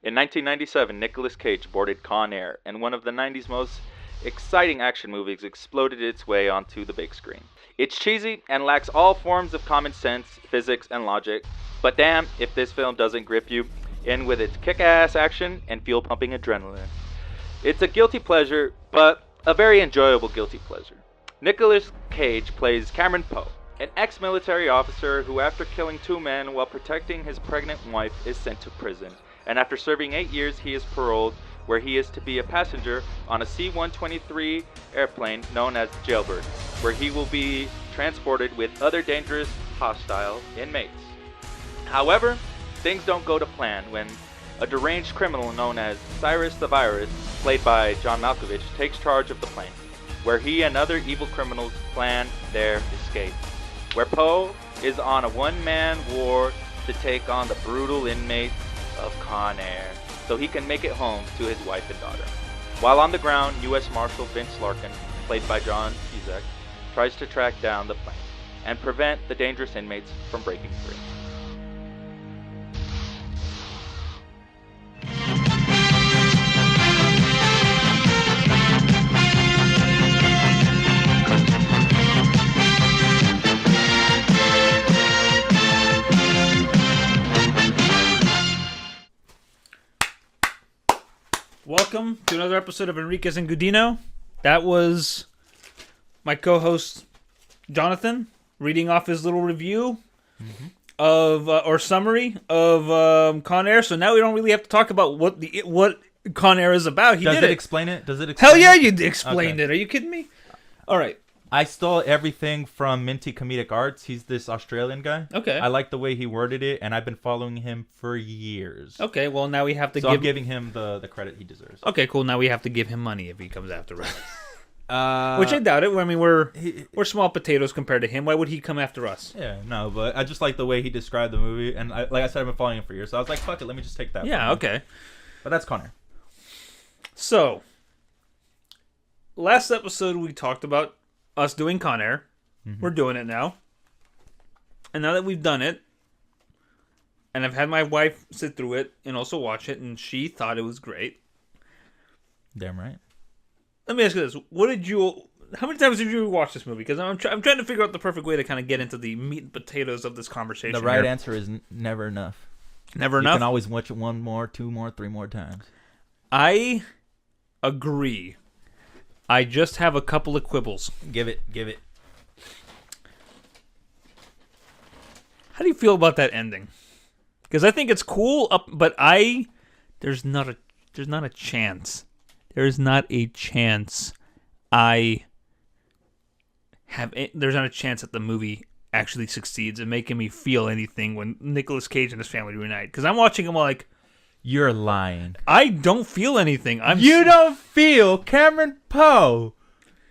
In 1997, Nicolas Cage boarded Con Air, and one of the 90s most exciting action movies exploded its way onto the big screen. It's cheesy and lacks all forms of common sense, physics, and logic, but damn if this film doesn't grip you in with its kick-ass action and fuel-pumping adrenaline. It's a guilty pleasure, but a very enjoyable guilty pleasure. Nicolas Cage plays Cameron Poe, an ex-military officer who, after killing 2 men while protecting his pregnant wife, is sent to prison. And after serving 8 years, he is paroled, where he is to be a passenger on a C-123 airplane known as Jailbird, where he will be transported with other dangerous, hostile inmates. However, things don't go to plan when a deranged criminal known as Cyrus the Virus, played by John Malkovich, takes charge of the plane, where he and other evil criminals plan their escape. Where Poe is on a one-man war to take on the brutal inmates of Con Air, so he can make it home to his wife and daughter. While on the ground, U.S. Marshal Vince Larkin, played by John Cusack, tries to track down the plane and prevent the dangerous inmates from breaking free. Welcome to another episode of Enriquez and Gudino. That was my co-host Jonathan reading off his little review of or summary of Con Air. So now we don't really have to talk about what Con Air is about. Does it explain it? Does it explain Hell yeah, it? you explained it. Are you kidding me? All right. I stole everything from Minty Comedic Arts. He's this Australian guy. Okay. I like the way he worded it, and I've been following him for years. Okay, well now we have to I'm giving him the credit he deserves. Okay, cool. Now we have to give him money if he comes after us. Which I doubt it. I mean, we're small potatoes compared to him. Why would he come after us? Yeah, no, but I just like the way he described the movie, and like I said, I've been following him for years, so I was like, fuck it, let me just take that. Yeah, okay. But that's Con Air. So, last episode we talked about us doing Con Air. We're doing it now. And now that we've done it, and I've had my wife sit through it and also watch it, and she thought it was great. Damn right. Let me ask you this. How many times did you watch this movie? Because I'm trying to figure out the perfect way to kind of get into the meat and potatoes of this conversation. The right answer is never enough. Never enough? You can always watch it 1 more, 2 more, 3 more times. I agree. I just have a couple of quibbles. Give it. How do you feel about that ending? Because I think it's cool, but there's not a chance. There's not a chance there's not a chance that the movie actually succeeds in making me feel anything when Nicolas Cage and his family reunite. Because I'm watching him like, you're lying. I don't feel anything. You don't feel Cameron Poe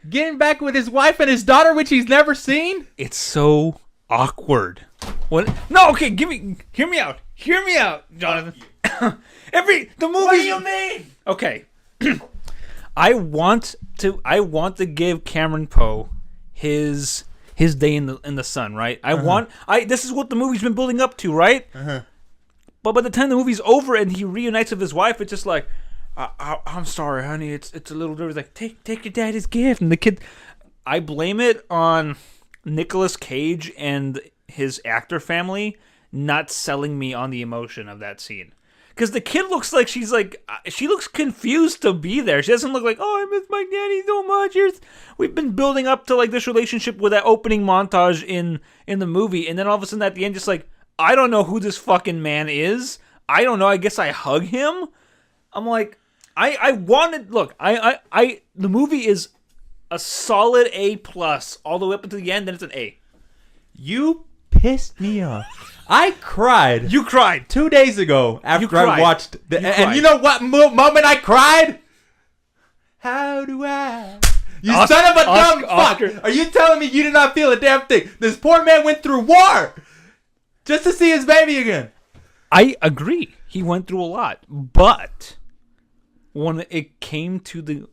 getting back with his wife and his daughter, which he's never seen? It's so awkward. What? No, okay, hear me out. Hear me out, Jonathan. The movie. What do you mean? Okay. I want to give Cameron Poe his day in the sun, right? This is what the movie's been building up to, right? But by the time the movie's over and he reunites with his wife, it's just like, I'm sorry, honey. It's a little different. It's like, take your daddy's gift. And the kid, I blame it on Nicolas Cage and his actor family not selling me on the emotion of that scene. Because the kid looks like she looks confused to be there. She doesn't look like, oh, I miss my daddy so much. We've been building up to like this relationship with that opening montage in the movie. And then all of a sudden at the end, just like, I don't know who this fucking man is. I don't know. I guess I hug him. I'm like, the movie is a solid A+ all the way up until the end, then it's an A. You pissed me off. I cried. You cried 2 days ago after I watched and you know what moment I cried? How do I? You son of a dumb fuck! Are you telling me you did not feel a damn thing? This poor man went through war just to see his baby again. I agree. He went through a lot, but when it came to the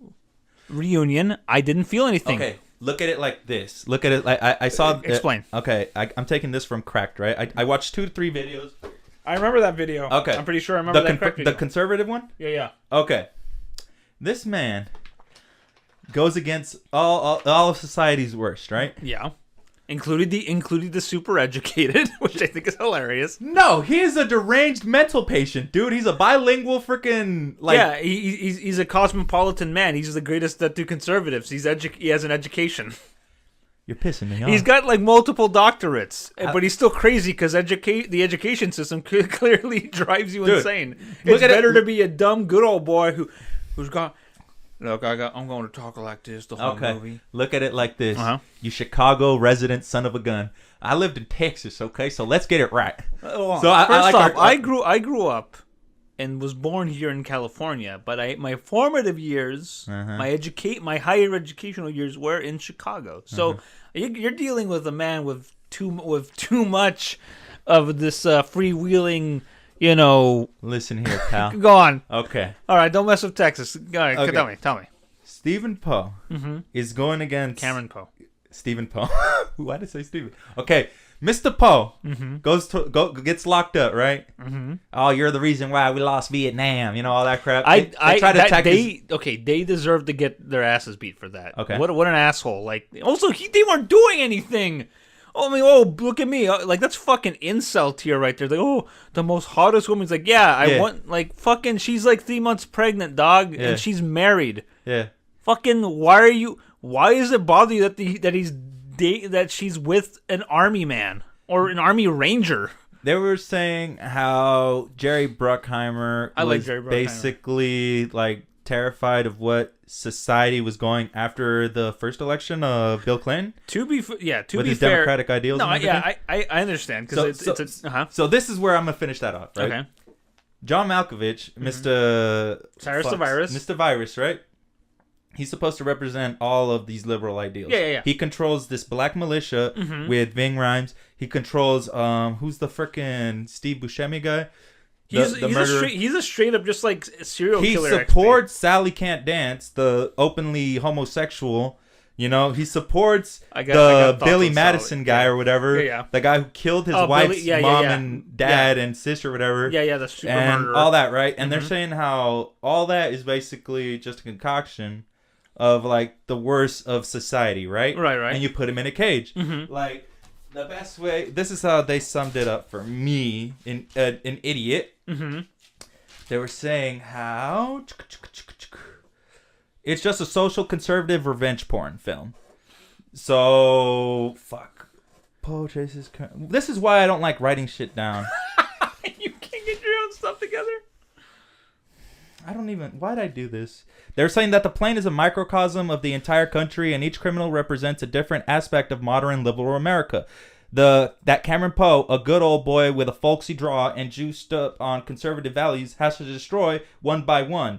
reunion, I didn't feel anything. Okay, look at it like this. I saw. Explain. Okay, I'm taking this from Cracked, right? I watched 2 to 3 videos I remember that video. Okay. I'm pretty sure I remember that correct video. The conservative one? Yeah. Okay. This man goes against all of society's worst, right? Yeah. Including the super educated, which I think is hilarious. No, he is a deranged mental patient, dude. He's a bilingual freaking Yeah, he's a cosmopolitan man. He's the greatest to conservatives. He has an education. You're pissing me off. He's got like multiple doctorates, but he's still crazy because the education system clearly drives you insane. It's better to be a dumb good old boy who's got. Look, I'm going to talk like this the whole movie. Look at it like this. You Chicago resident son of a gun. I lived in Texas, okay? So let's get it right. So I grew up and was born here in California, but my formative years, my higher educational years were in Chicago. So you're dealing with a man with too much of this freewheeling. Listen here, pal. Go on. Okay. All right, don't mess with Texas. All right, okay. Tell me. Stephen Poe is going against Cameron Poe. Stephen Poe. Why did I say Stephen? Okay, Mr. Poe gets locked up, right? Oh, you're the reason why we lost Vietnam. All that crap. They deserve to get their asses beat for that. Okay. What an asshole. Like, also, they weren't doing anything. Look at me. Like, that's fucking incel tier right there. Like, the most hottest woman. He's like, I want, like, fucking, she's like 3 months pregnant, dog, and she's married. Yeah. Fucking, why does it bother you that she's with an army man or an army ranger? They were saying how Jerry Bruckheimer was basically, like, terrified of what society was going after the first election of Bill Clinton. To be fair, Democratic ideals. No, I understand because So this is where I'm gonna finish that off. Right? Okay. John Malkovich, Mr. Cyrus the Virus, Mr. Virus, right? He's supposed to represent all of these liberal ideals. Yeah. He controls this black militia with Ving Rhames. He controls who's the frickin' Steve Buscemi guy? He's a straight up just like serial killer. He supports Sally Can't Dance, the openly homosexual. He supports the Billy Madison guy or whatever. Yeah. The guy who killed his wife's mom and dad and sister or whatever. Yeah, the super and murderer. all that, right? And they're saying how all that is basically just a concoction of like the worst of society, right? Right. And you put him in a cage. Like the best way. This is how they summed it up for me, an idiot. They were saying how it's just a social conservative revenge porn film. So fuck. Poe chases. This is why I don't like writing shit down. You can't get your own stuff together. Why'd I do this? They're saying that the plane is a microcosm of the entire country and each criminal represents a different aspect of modern liberal America. That Cameron Poe, a good old boy with a folksy draw and juiced up on conservative values, has to destroy one by one.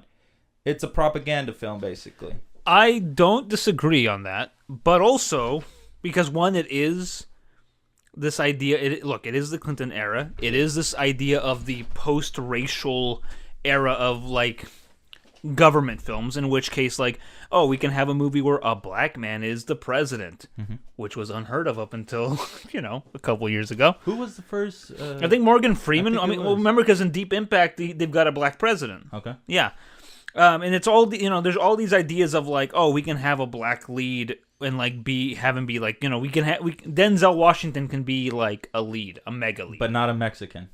It's a propaganda film, basically. I don't disagree on that, but also because one, it is this idea. It is the Clinton era. It is this idea of the post-racial era of like government films, in which case, like, we can have a movie where a black man is the president, which was unheard of up until a couple years ago. Who was the first? I think Morgan Freeman. Remember, because in Deep Impact they've got a black president. Okay. Yeah. And it's all there's all these ideas of like, we can have a black lead and like have him be like, Denzel Washington can be like a lead, a mega lead, but not a Mexican.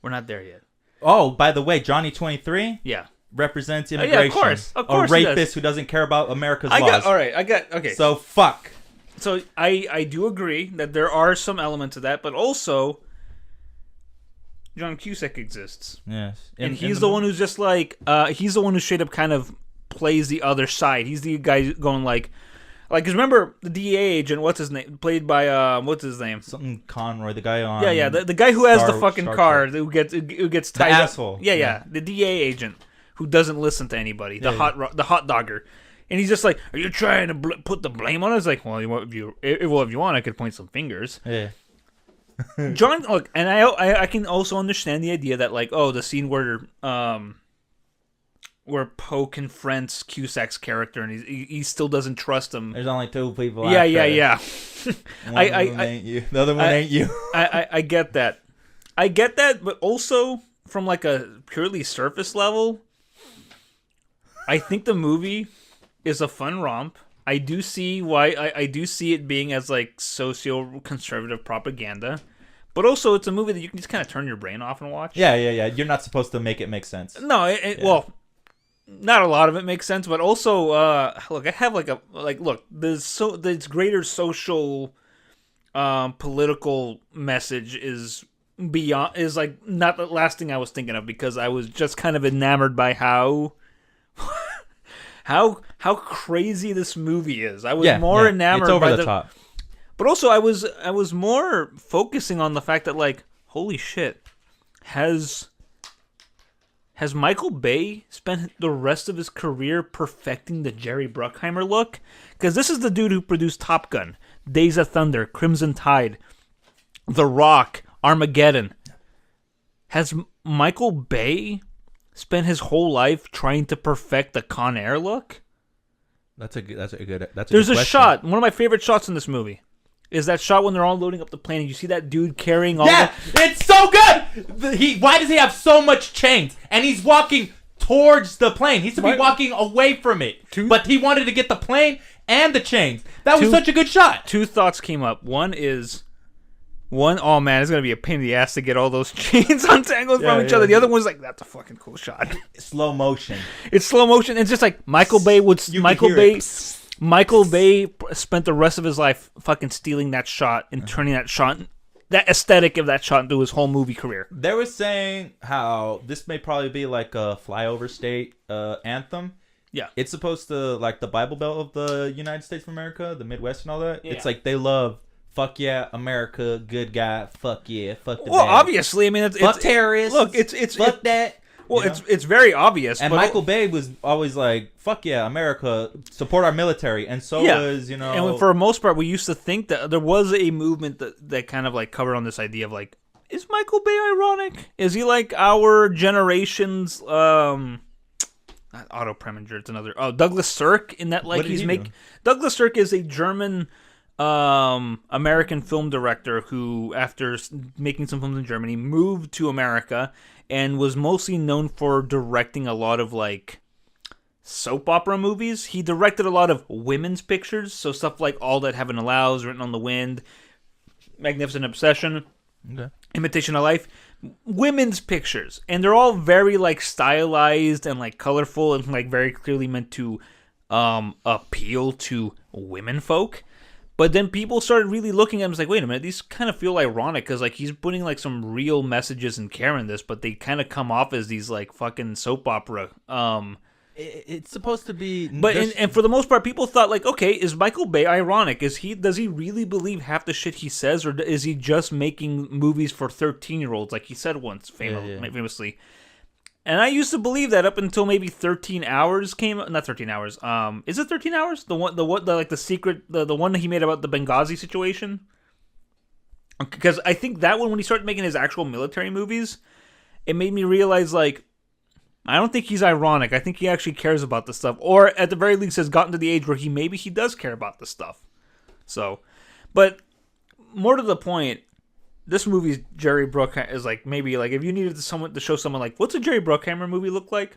We're not there yet. Oh, by the way, Johnny 23. Yeah. Represents immigration. Of course a rapist who doesn't care about America's laws. Okay. So fuck. So I do agree that there are some elements of that, but also John Cusack exists. Yes. And he's the one who's just like he's the one who straight up kind of plays the other side. He's the guy going like, because remember the DEA agent, what's his name? Played by what's his name? Something Conroy, the guy on. Yeah, the guy who has the fucking car who gets tied the up. Asshole. Yeah, the DEA agent who doesn't listen to anybody. The hot dogger. And he's just like, "Are you trying to put the blame on us?" Like, well, if you want, I could point some fingers. Yeah. John, look, and I can also understand the idea that like, the scene where Poe confronts Cusack's character and he still doesn't trust him. There's only two people. Yeah. One of them ain't you. The other one ain't you. I get that. I get that, but also from like a purely surface level, I think the movie is a fun romp. I do see why I do see it being as like socio-conservative propaganda, but also it's a movie that you can just kind of turn your brain off and watch. Yeah. You're not supposed to make it make sense. No, well, not a lot of it makes sense, but also look, I have look, there's greater social political message is like not the last thing I was thinking of, because I was just kind of enamored by how crazy this movie is. I was more enamored. It's over by the top. But also I was more focusing on the fact that, like, holy shit, has Michael Bay spent the rest of his career perfecting the Jerry Bruckheimer look? Because this is the dude who produced Top Gun, Days of Thunder, Crimson Tide, The Rock, Armageddon. Has Michael Bay spent his whole life trying to perfect the Con Air look? That's a good There's a question. shot. One of my favorite shots in this movie is that shot when they're all loading up the plane and you see that dude carrying all it's so good! Why does he have so much chains? And he's walking towards the plane. He's to be walking away from it. But he wanted to get the plane and the chains. That was such a good shot. Two thoughts came up. One, oh man, it's going to be a pain in the ass to get all those chains untangled from each other. The other one's like, that's a fucking cool shot. Slow motion. It's slow motion. It's just like Michael Bay spent the rest of his life fucking stealing that shot and turning that aesthetic of that shot into his whole movie career. They were saying how this may probably be like a flyover state anthem. Yeah. It's supposed to, like, the Bible Belt of the United States of America, the Midwest and all that. Yeah. It's like they love, fuck yeah, America, good guy, fuck yeah, fuck the Well, bad. obviously, I mean, it's terrorists. Look, it's fuck that. Well, it's very obvious. And but Michael Bay was always like, fuck yeah, America, support our military. And so was, And for the most part, we used to think that there was a movement that kind of like covered on this idea of like, is Michael Bay ironic? Is he like our generation's, not Otto Preminger, it's another, Douglas Sirk, in that, like, Douglas Sirk is a German American film director who, after making some films in Germany, moved to America and was mostly known for directing a lot of like soap opera movies. He directed a lot of women's pictures, so stuff like All That Heaven Allows, Written on the Wind, Magnificent Obsession, Imitation of Life. Women's pictures, and they're all very like stylized and like colorful and like very clearly meant to appeal to women folk. But then people started really looking at him, like, wait a minute, these kind of feel ironic, because like he's putting like some real messages and care in this, but they kind of come off as these like fucking soap opera. It's supposed to be, but and for the most part, people thought like, okay, is Michael Bay ironic? Does he really believe half the shit he says, or is he just making movies for 13-year-olds, like he said once famously? And I used to believe that up until maybe 13 Hours came. Not 13 Hours. Is it 13 Hours? The one like the secret, the one that he made about the Benghazi situation. Because I think that one, when he started making his actual military movies, it made me realize like, I don't think he's ironic. I think he actually cares about this stuff, or at the very least has gotten to the age where he does care about this stuff. So, but more to the point, this movie's Jerry Bruckheimer is like, maybe like if you needed to show someone like, what's a Jerry Bruckheimer movie look like?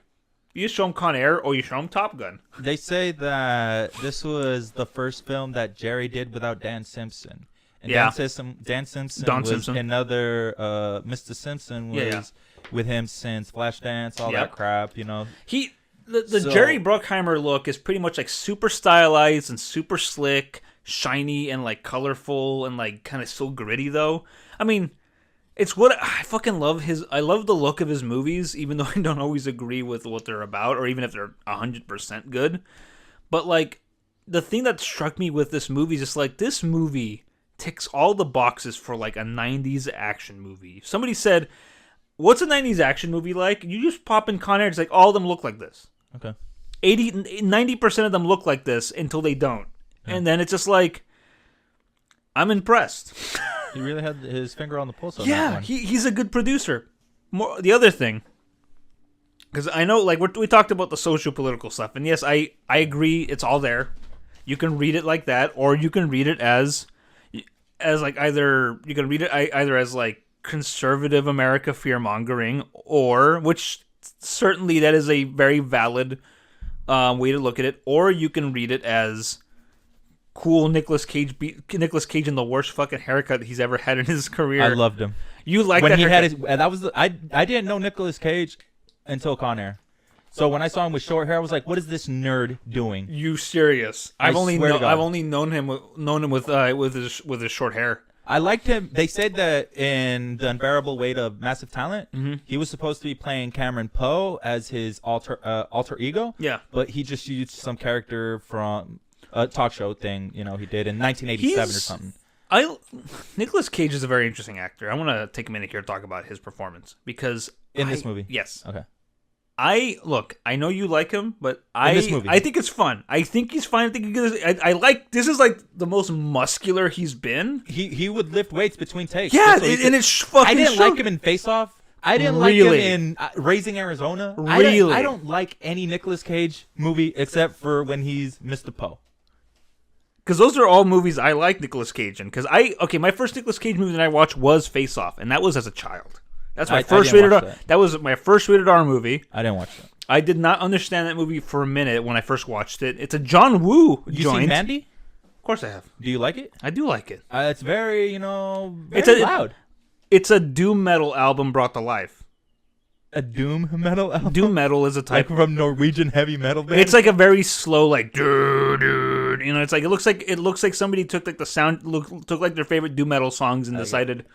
You just show him Con Air or you show him Top Gun. They say that this was the first film that Jerry did without Dan Simpson. And Dan Simpson, another Mr. Simpson was with him since Flashdance, all that crap, you know. The Jerry Bruckheimer look is pretty much like super stylized and super slick, shiny and like colorful and like kind of so gritty though. I mean, it's what I fucking love I love the look of his movies, even though I don't always agree with what they're about or even if they're 100% good. But like the thing that struck me with this movie is just like, this movie ticks all the boxes for like a 90s action movie. Somebody said, what's a 90s action movie like? You just pop in Con Air, it's like all of them look like this. Okay. 90% of them look like this until they don't. Yeah. And then it's just like, I'm impressed. He really had his finger on the pulse on that one. He's a good producer. The other thing, because I know like we talked about the socio-political stuff, and yes, I agree, it's all there. You can read it like that, or you can read it as like either as like conservative America fear-mongering, or, which certainly that is a very valid way to look at it, or you can read it as cool Nicolas Cage in the worst fucking haircut he's ever had in his career. I loved him. You like when that he haircut? had his. I didn't know Nicolas Cage until Con Air. So when I saw him with short hair, I was like, "What is this nerd doing?" You serious? I've only known him with his short hair. I liked him. They said that in The Unbearable Weight of Massive Talent, he was supposed to be playing Cameron Poe as his alter ego. Yeah, but he just used some character from a talk show thing. You know, he did in 1987 or something. Nicolas Cage is a very interesting actor. I want to take a minute here to talk about his performance because in this movie, yes, okay. I know you like him, but in this movie. I think it's fun. I think he's fine. I like this is like the most muscular he's been. He would lift weights between takes. Yeah, and it's fucking. I didn't like him in Face Off. I didn't like him in Raising Arizona. Really, I don't like any Nicolas Cage movie except for when he's Mr. Poe. Because those are all movies I like Nicolas Cage in. Because my first Nicolas Cage movie that I watched was Face Off, and that was as a child. That's my first rated R. That was my first rated R movie. I didn't watch that. I did not understand that movie for a minute when I first watched it. It's a John Woo joint. You seen Mandy? Of course I have. Do you like it? I do like it. It's very, very loud. It's a doom metal album brought to life. A doom metal album? Doom metal is a type from Norwegian heavy metal band? It's like a very slow, like, dude. It's like it looks like somebody took like the sound, took like their favorite doom metal songs and decided.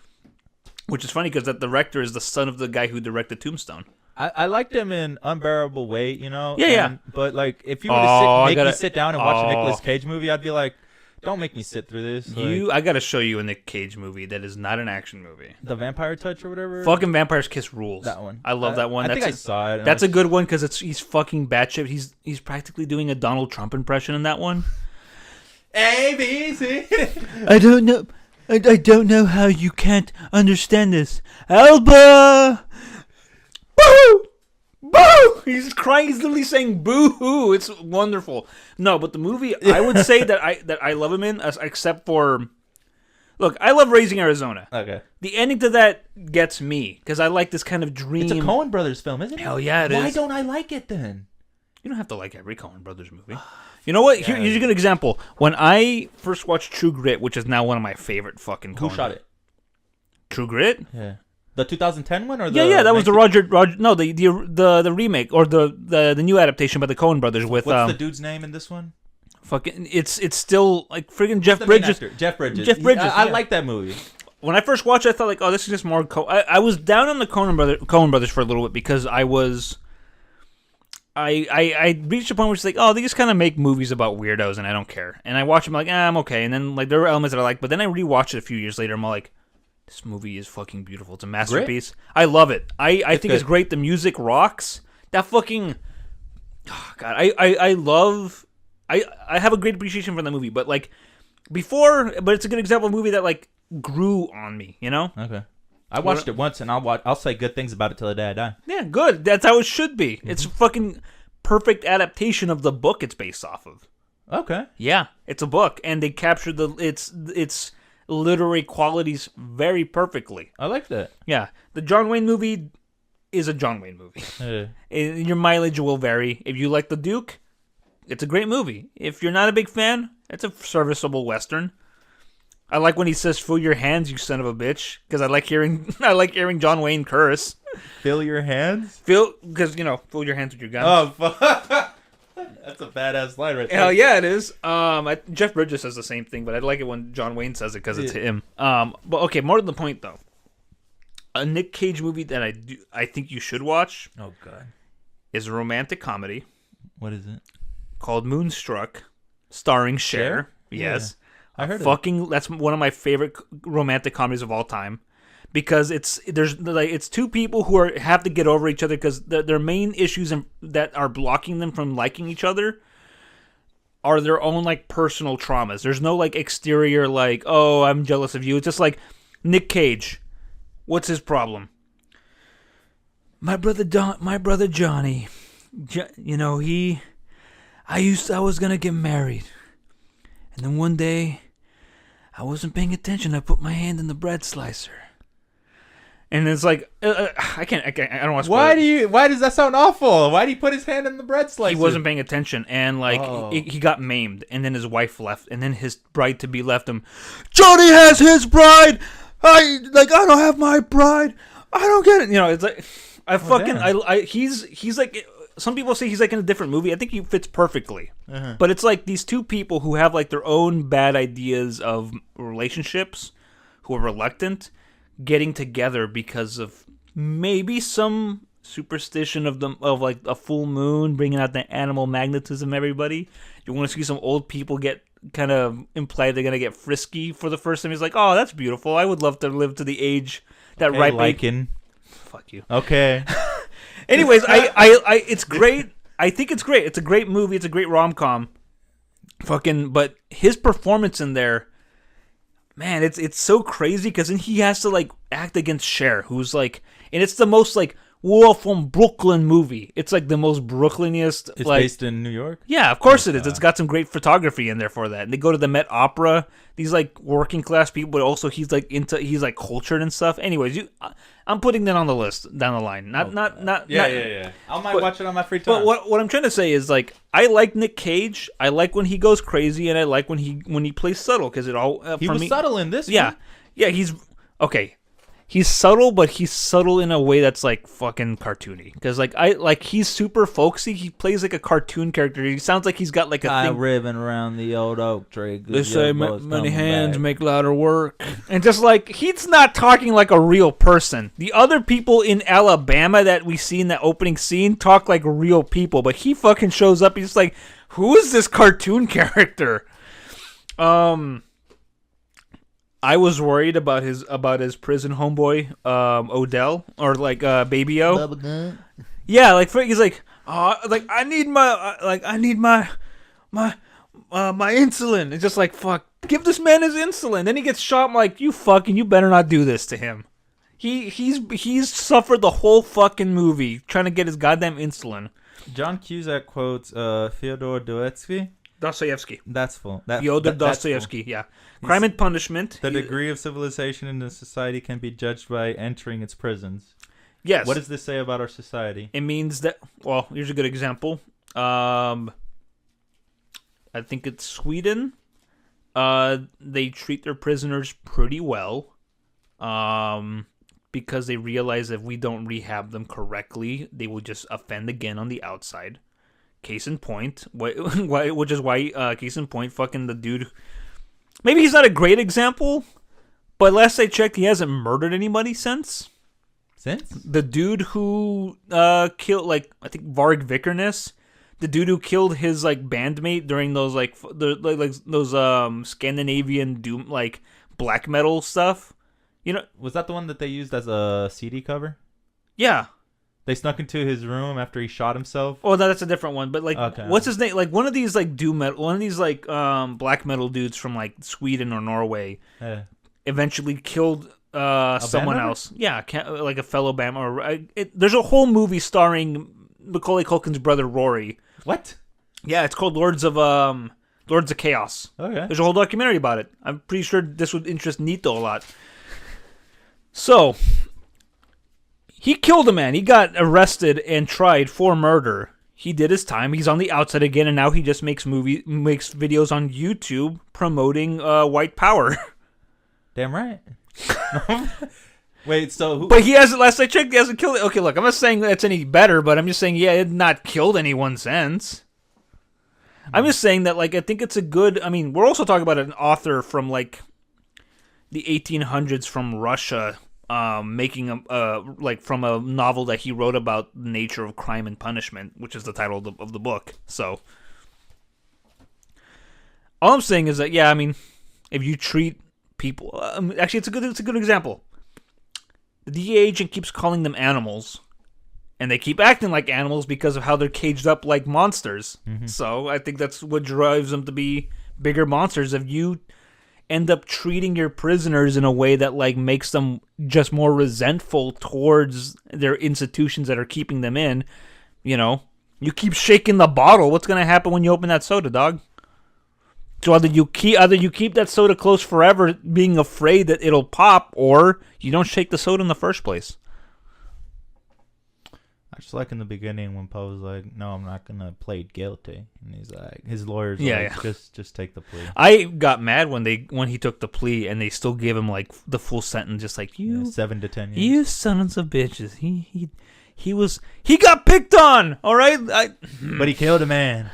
Which is funny because that director is the son of the guy who directed Tombstone. I liked him in Unbearable Weight, Yeah. But like, if you were to make me sit down and watch a Nicolas Cage movie, I'd be like, don't make me sit through this. I gotta show you a Nick Cage movie that is not an action movie. The Vampire Touch or whatever. Fucking Vampire's Kiss rules. That one. I love that one. I think I saw it. That's a good one because he's fucking batshit. He's practically doing a Donald Trump impression in that one. ABC. I don't know. I don't know how you can't understand this. Alba! Boo! Boo! He's crying. He's literally saying boo-hoo. It's wonderful. No, but the movie, I would say that I love him in, except for... Look, I love Raising Arizona. Okay. The ending to that gets me, because I like this kind of dream... It's a Coen Brothers film, isn't it? Hell yeah, it is. Why don't I like it then? You don't have to like every Coen Brothers movie. You know what? Here's a good example. When I first watched True Grit, which is now one of my favorite fucking Coen. Who shot it? True Grit? Yeah. The 2010 one or the that was the Roger no, the remake or the new adaptation by the Coen brothers with what's the dude's name in this one? Fucking it's still like friggin' Jeff Bridges. Jeff Bridges. I like that movie. When I first watched it, I thought like, oh, this is just more I was down on the Coen brothers for a little bit because I reached a point where it's like, oh, they just kind of make movies about weirdos and I don't care. And I watch them like, I'm okay. And then like there were elements that I like, but then I rewatched it a few years later. I'm like, this movie is fucking beautiful. It's a masterpiece. Grit? I love it. I think it's great. The music rocks. That fucking... Oh, God. I love... I have a great appreciation for the movie, but like before... But it's a good example of a movie that like grew on me, Okay. I watched it once and I'll say good things about it till the day I die. Yeah, good. That's how it should be. Mm-hmm. It's a fucking perfect adaptation of the book it's based off of. Okay. Yeah. It's a book and they captured its literary qualities very perfectly. I like that. Yeah. The John Wayne movie is a John Wayne movie. Your mileage will vary. If you like The Duke, it's a great movie. If you're not a big fan, it's a serviceable Western. I like when he says, "Fill your hands, you son of a bitch," because I like hearing John Wayne curse. Fill your hands? Because, fill your hands with your gun. Oh, fuck. That's a badass line right there. Hell yeah, it is. Jeff Bridges says the same thing, but I like it when John Wayne says it because it's him. But okay, more to the point though. A Nick Cage movie that I think you should watch. Oh God. Is a romantic comedy. What is it? Called Moonstruck, starring Cher. Yes. Yeah. I heard that's one of my favorite romantic comedies of all time. Because it's two people who have to get over each other because their main issues that are blocking them from liking each other are their own like personal traumas. There's no like exterior like, oh, I'm jealous of you. It's just like Nick Cage. What's his problem? My brother Johnny. I was gonna get married, and then one day I wasn't paying attention. I put my hand in the bread slicer. And it's like I don't want to. Why does that sound awful? Why did he put his hand in the bread slicer? He wasn't paying attention, and he got maimed, and then his wife left, and then his bride to be left him. Johnny has his bride. I don't have my bride. I don't get it. It's like he's like, some people say he's like in a different movie. I think he fits perfectly. But it's like these two people who have like their own bad ideas of relationships, who are reluctant, getting together because of maybe some superstition of like a full moon bringing out the animal magnetism. Everybody, you want to see some old people get kind of implied they're gonna get frisky for the first time. He's like, oh, that's beautiful. I would love to live to the age that ripe lichen. Fuck you. Okay. Anyways, I it's great. I think it's great. It's a great movie. It's a great rom-com. But his performance in there, man, it's so crazy because then he has to like act against Cher, who's like, and it's the most like we're from Brooklyn movie. It's like the most Brooklyniest. It's based in New York? Yeah, of course it is. It's got some great photography in there for that. And they go to the Met Opera. These like working class people, but also he's like cultured and stuff. Anyways, I'm putting that on the list down the line. Yeah. I might watch it on my free time. But what I'm trying to say is like I like Nick Cage. I like when he goes crazy, and I like when he plays subtle because it all he was subtle in this. Yeah, he's okay. He's subtle, but he's subtle in a way that's like fucking cartoony. Because he's super folksy. He plays like a cartoon character. He sounds like he's got like a thing ribbon around the old oak tree. They say many hands make louder work, and just like he's not talking like a real person. The other people in Alabama that we see in that opening scene talk like real people, but he fucking shows up. He's like, who is this cartoon character? I was worried about his prison homeboy, Odell, or like Baby O. Yeah, like he's like, I need my insulin. It's just like, fuck, give this man his insulin. Then he gets shot. I'm like, you better not do this to him. He's suffered the whole fucking movie trying to get his goddamn insulin. John Cusack quotes Fyodor Dostoevsky. That's full. Fyodor Dostoevsky, yeah. Crime and Punishment. The degree of civilization in a society can be judged by entering its prisons. Yes. What does this say about our society? It means that, well, here's a good example. I think it's Sweden. They treat their prisoners pretty well. Because they realize if we don't rehab them correctly, they will just offend again on the outside. Case in point, which is why, case in point, fucking the dude. Maybe he's not a great example, but last I checked, he hasn't murdered anybody since. Since? The dude who killed, like, I think Varg Vikernes, the dude who killed his like bandmate during those those Scandinavian doom like black metal stuff. You know, was that the one that they used as a CD cover? Yeah. They snuck into his room after he shot himself. Oh, no, that's a different one. But like, What's his name? Like one of these like doom metal, one of these like black metal dudes from like Sweden or Norway, eventually killed someone else. Yeah, like a fellow Bama. There's a whole movie starring Macaulay Culkin's brother Rory. What? Yeah, it's called Lords of Chaos. Okay. There's a whole documentary about it. I'm pretty sure this would interest Nito a lot. So. He killed a man. He got arrested and tried for murder. He did his time. He's on the outside again, and now he just makes videos on YouTube promoting white power. Damn right. Wait, so who? But he hasn't. Last I checked, he hasn't killed. Okay, look, I'm not saying that's any better, but I'm just saying, yeah, it not killed anyone since. I'm just saying that, like, I think it's a good. I mean, we're also talking about an author from like the 1800s from Russia. Making from a novel that he wrote about the nature of crime and punishment, which is the title of the book. So, all I'm saying is that, yeah, I mean, if you treat people, actually, it's a good example. The DEA agent keeps calling them animals, and they keep acting like animals because of how they're caged up like monsters. Mm-hmm. So, I think that's what drives them to be bigger monsters. If you end up treating your prisoners in a way that like makes them just more resentful towards their institutions that are keeping them in, you know, you keep shaking the bottle. What's going to happen when you open that soda, dog? So either you keep that soda closed forever, being afraid that it'll pop, or you don't shake the soda in the first place. I just like in the beginning when Poe was like, "No, I'm not gonna plead guilty," and he's like, his lawyers like, just take the plea. I got mad when he took the plea and they still gave him like the full sentence, just like 7 to 10 years. You sons of bitches. He got picked on. All right, but he killed a man.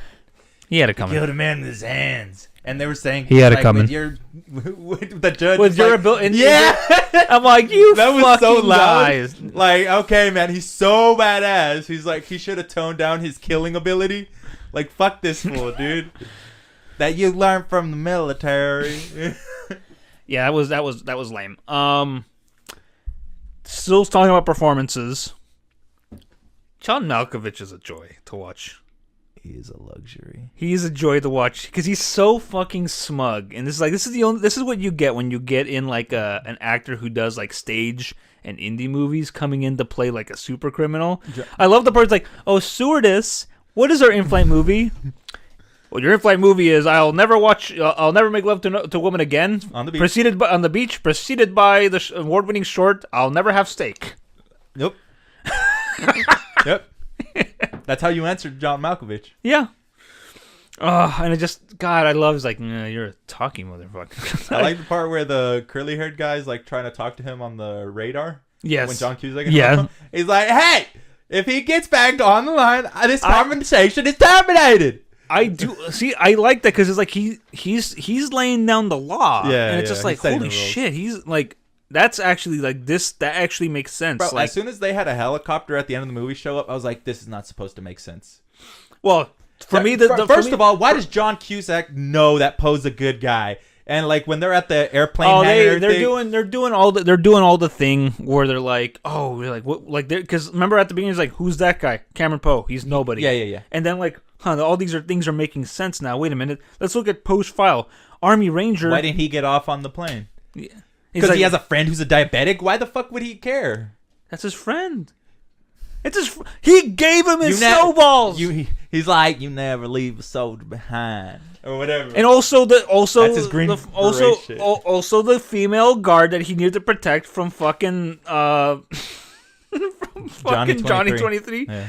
He had it coming. He killed a man with his hands. And they were saying he had it coming. With the judge, with your ability, yeah. I'm like, you. That was so loud. Guys. Like, okay, man, he's so badass. He's like, he should have toned down his killing ability. Like, fuck this fool, dude. That you learned from the military. Yeah, that was lame. Still talking about performances. John Malkovich is a joy to watch. He is a luxury. He is a joy to watch because he's so fucking smug, and this is what you get when you get in like an actor who does like stage and indie movies coming in to play like a super criminal. I love the part like, oh, stewardess, what is our in-flight movie? Well, your in-flight movie is I'll never make love to a woman again. On the beach. On the beach. Preceded by the award-winning short I'll never have steak. Nope. Yep. That's how you answered John Malkovich. Yeah. And it just, God, I love. He's like, nah, you're a talking motherfucker. I like the part where the curly-haired guy's like trying to talk to him on the radar. Yes. When John Cusack. Yeah. He's like, hey, if he gets back on the line, this conversation is terminated. I do see. I like that because it's like he's laying down the law. Yeah. And it's just like, holy shit. He's like. That's actually like this. That actually makes sense. Bro, like, as soon as they had a helicopter at the end of the movie show up, I was like, "This is not supposed to make sense." Well, for me, first of all, why does John Cusack know that Poe's a good guy? And like when they're at the airplane, they're doing all the thing where they're like, oh, we're like what, like because remember at the beginning it's like, who's that guy? Cameron Poe. He's nobody. Yeah. And then like, all these things are making sense now. Wait a minute, let's look at Poe's file. Army Ranger. Why didn't he get off on the plane? Yeah. Because he has a friend who's a diabetic? Why the fuck would he care? That's his friend. It's his. He gave him his snowballs. He's like, you never leave a soldier behind, or whatever. And also that's his green also the female guard that he needed to protect from fucking Johnny 23. Yeah.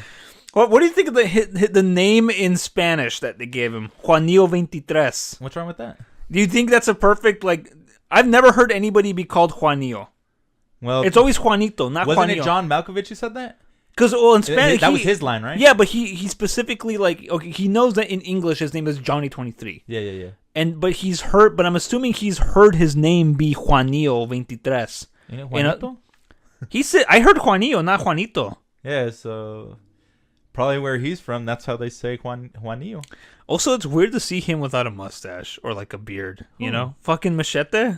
What do you think of the name in Spanish that they gave him? Juanillo 23. What's wrong with that? Do you think that's a perfect like? I've never heard anybody be called Juanillo. Well, it's always Juanito, not wasn't Juanillo. It John Malkovich who said that? Because in Spanish, that was his line, right? Yeah, but he specifically like he knows that in English his name is Johnny 23. Yeah. But I'm assuming he's heard his name be Juanillo 23. You know, Juanito? He said I heard Juanillo, not Juanito. Yeah, so probably where he's from, that's how they say Juanillo. Also, it's weird to see him without a mustache or like a beard. You know, fucking Machete.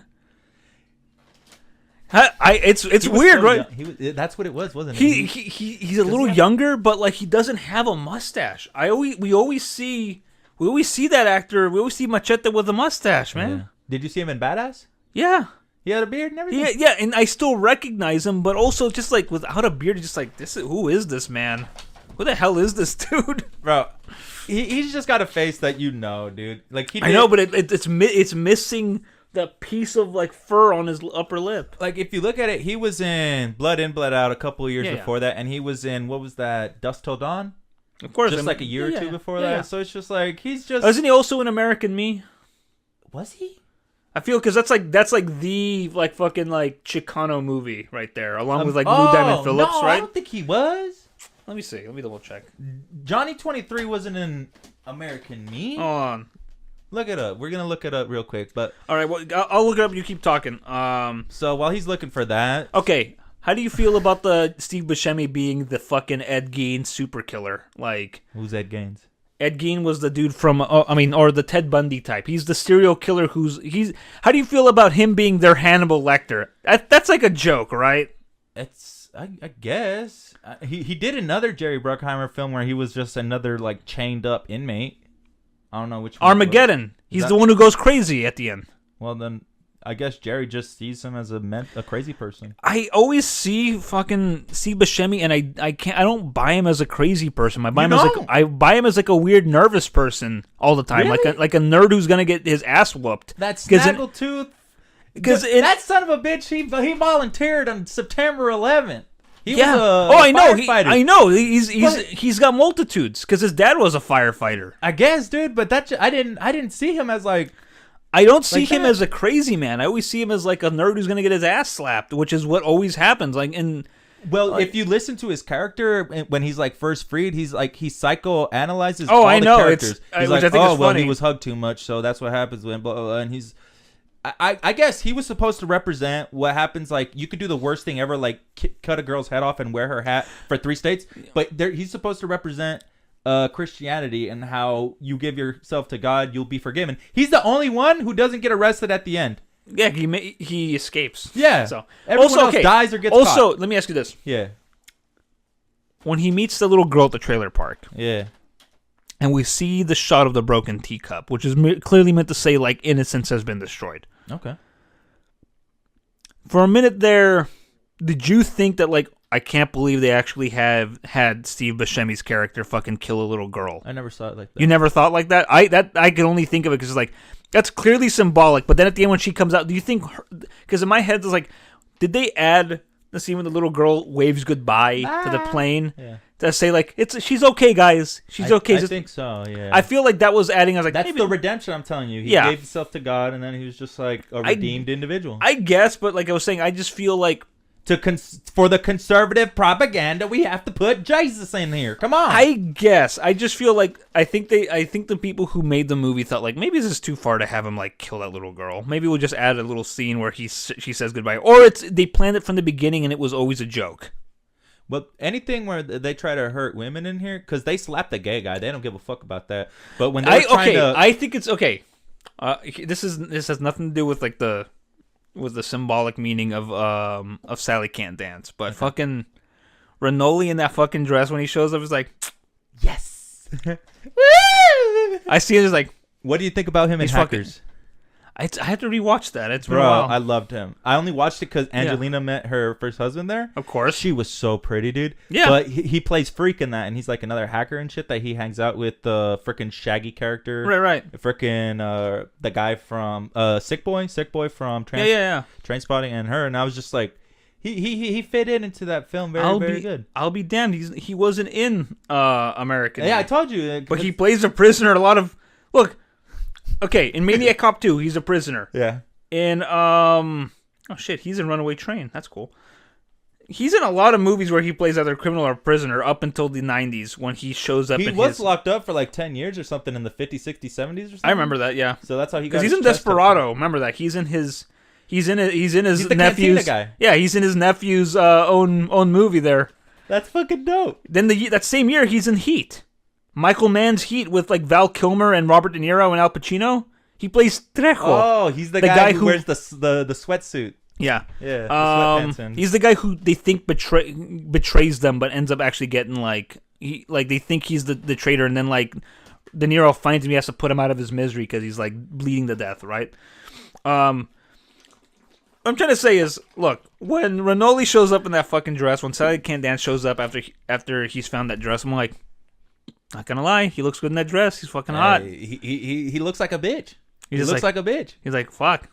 It's weird, right? That's what it was, wasn't it? He's a little younger, but like he doesn't have a mustache. We always see that actor. We always see Machete with a mustache, man. Yeah. Did you see him in Badass? Yeah. He had a beard and everything. Yeah, and I still recognize him, but also just like without a beard, just like who is this man? Who the hell is this dude, bro? He's just got a face that you know, dude. Like I know, but it's missing the piece of like fur on his upper lip. Like if you look at it, he was in Blood In, Blood Out a couple of years before that, and he was in what was that? Dusk Till Dawn. Of course, just like a year or two before that. So it's just like he's just. Wasn't he also in American Me? Was he? I feel because that's like the like fucking like Chicano movie right there, along with like Blue Diamond Phillips, no, right? I don't think he was. Let me see. Let me double check. Johnny 23 wasn't in American Me. Hold on. Look it up. We're gonna look it up real quick, but all right. Well, I'll look it up. You keep talking. So while he's looking for that, okay. How do you feel about the Steve Buscemi being the fucking Ed Gein super killer? Like, who's Ed Gaines? Ed Gein was the dude from, or the Ted Bundy type. He's the serial killer. How do you feel about him being their Hannibal Lecter? That's like a joke, right? I guess he did another Jerry Bruckheimer film where he was just another like chained up inmate. I don't know which one. Armageddon. He's the one who goes crazy at the end. Well then, I guess Jerry just sees him as a crazy person. I always see Buscemi, and I don't buy him as a crazy person. I buy him as like a weird nervous person all the time, really? like a nerd who's gonna get his ass whooped. That snaggletooth. Because that son of a bitch, he volunteered on September 11th. He was I know. I know. He's got multitudes because his dad was a firefighter. I guess, dude. But I didn't see him as like. I don't see him as a crazy man. I always see him as like a nerd who's gonna get his ass slapped, which is what always happens. If you listen to his character when he's like first freed, he psychoanalyzes. Oh, all I the know. Characters. He's like, funny. He was hugged too much, so that's what happens when blah blah blah. And he's. I guess he was supposed to represent what happens. Like you could do the worst thing ever, like cut a girl's head off and wear her hat for 3 states. But he's supposed to represent Christianity and how you give yourself to God, you'll be forgiven. He's the only one who doesn't get arrested at the end. Yeah, he escapes. Yeah. So everyone else dies or gets caught. Also, let me ask you this. Yeah. When he meets the little girl at the trailer park. Yeah. And we see the shot of the broken teacup, which is clearly meant to say, like, innocence has been destroyed. Okay. For a minute there, did you think that, like, I can't believe they actually had Steve Buscemi's character fucking kill a little girl? I never saw it like that. You never thought like that? I can only think of it because, like, that's clearly symbolic. But then at the end when she comes out, do you think... Because in my head, it's like, did they add the scene when the little girl waves goodbye to the plane? Yeah. To say, like, she's okay, guys. She's okay. I think so, yeah. I feel like that was adding... I was like, that's maybe, the redemption I'm telling you. He gave himself to God, and then he was just, like, a redeemed individual. I guess, but like I was saying, I just feel like... For the conservative propaganda, we have to put Jesus in here. Come on. I guess. I just feel like... I think the people who made the movie thought, like, maybe this is too far to have him, like, kill that little girl. Maybe we'll just add a little scene where she says goodbye. Or they planned it from the beginning, and it was always a joke. But anything where they try to hurt women in here, because they slapped the gay guy, they don't give a fuck about that. But when they're trying to, I think it's okay. This has nothing to do with like the symbolic meaning of Sally Can't Dance, but fucking Ranoli in that fucking dress when he shows up is like, yes. I see it as like, what do you think about him in Hackers? I had to rewatch that. It's been a while. while. I loved him. I only watched it because Angelina met her first husband there. Of course. She was so pretty, dude. Yeah. But he plays Freak in that, and he's like another hacker and shit that he hangs out with the freaking Shaggy character. Right. Freaking the guy from Sick Boy from Trainspotting and her. And I was just like, he fit into that film very good. I'll be damned. He wasn't in American. Yeah, I told you. But he plays a prisoner. Look. Okay, in Maniac Cop 2, he's a prisoner. Yeah. In he's in Runaway Train. That's cool. He's in a lot of movies where he plays either criminal or prisoner up until the 90s when he shows up. He was locked up for like 10 years or something in the 50s, 60s, 70s or something. I remember that, yeah. So that's how he got. Because he's in Desperado. Remember that? He's in his the nephew's guy. Yeah, he's in his nephew's own movie there. That's fucking dope. Then that same year he's in Heat. Michael Mann's Heat with like Val Kilmer and Robert De Niro and Al Pacino. He plays Trejo. Oh, he's the guy who wears the sweatsuit. Yeah. Yeah. The sweatpants in. He's the guy who they think betrays them, but ends up actually getting they think he's the traitor, and then like De Niro finds him. He has to put him out of his misery because he's like bleeding to death. Right. What I'm trying to say is, look, when Ranoli shows up in that fucking dress, when Sally Can't Dance shows up after he's found that dress, I'm like, not gonna lie, he looks good in that dress. He's fucking hot. He looks like a bitch. He looks like a bitch. He's like, fuck.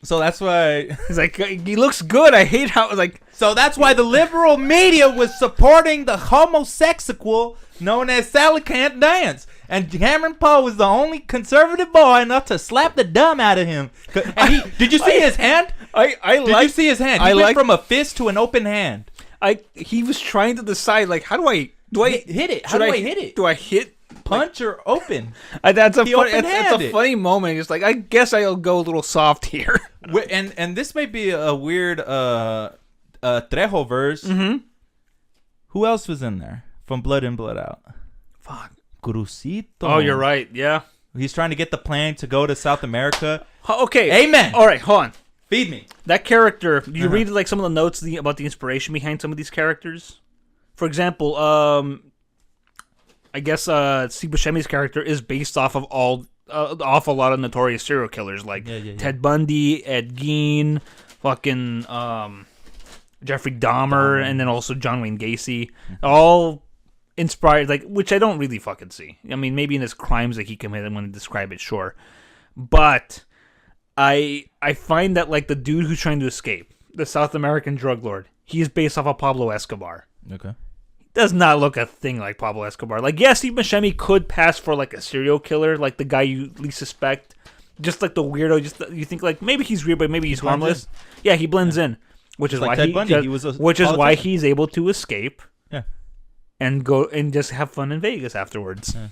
So that's why he's like, he looks good. I hate how like. So that's why the liberal media was supporting the homosexual known as Sally Can't Dance, and Cameron Poe was the only conservative boy enough to slap the dumb out of him. And did you see his hand? Did you see his hand? He went from a fist to an open hand. He was trying to decide like, how do I hit it? How do I hit it? Do I hit punch or open? That's a funny moment. It's like, I guess I'll go a little soft here. And this may be a weird Trejo verse. Mm-hmm. Who else was in there from Blood In, Blood Out? Fuck. Crucito. Oh, you're right. Yeah. He's trying to get the plane to go to South America. Okay. Amen. All right, hold on. Feed me. That character, do you read like some of the notes about the inspiration behind some of these characters? For example, I guess Steve Buscemi's character is based off of all awful lot of notorious serial killers like Ted Bundy, Ed Gein, fucking Jeffrey Dahmer, and then also John Wayne Gacy. All inspired, like, which I don't really fucking see. I mean, maybe in his crimes that he committed when to describe it, sure. But I find that, like, the dude who's trying to escape, the South American drug lord, he is based off of Pablo Escobar. Okay. Does not look a thing like Pablo Escobar. Like, yes, Steve Buscemi could pass for, like, a serial killer, like the guy you least suspect. Just like the weirdo, you think, like, maybe he's weird, but maybe he's harmless. Yeah, he blends in. Which is like why Ted Bundy. He was a which is why he's able to escape. Yeah. And go and just have fun in Vegas afterwards. Yeah.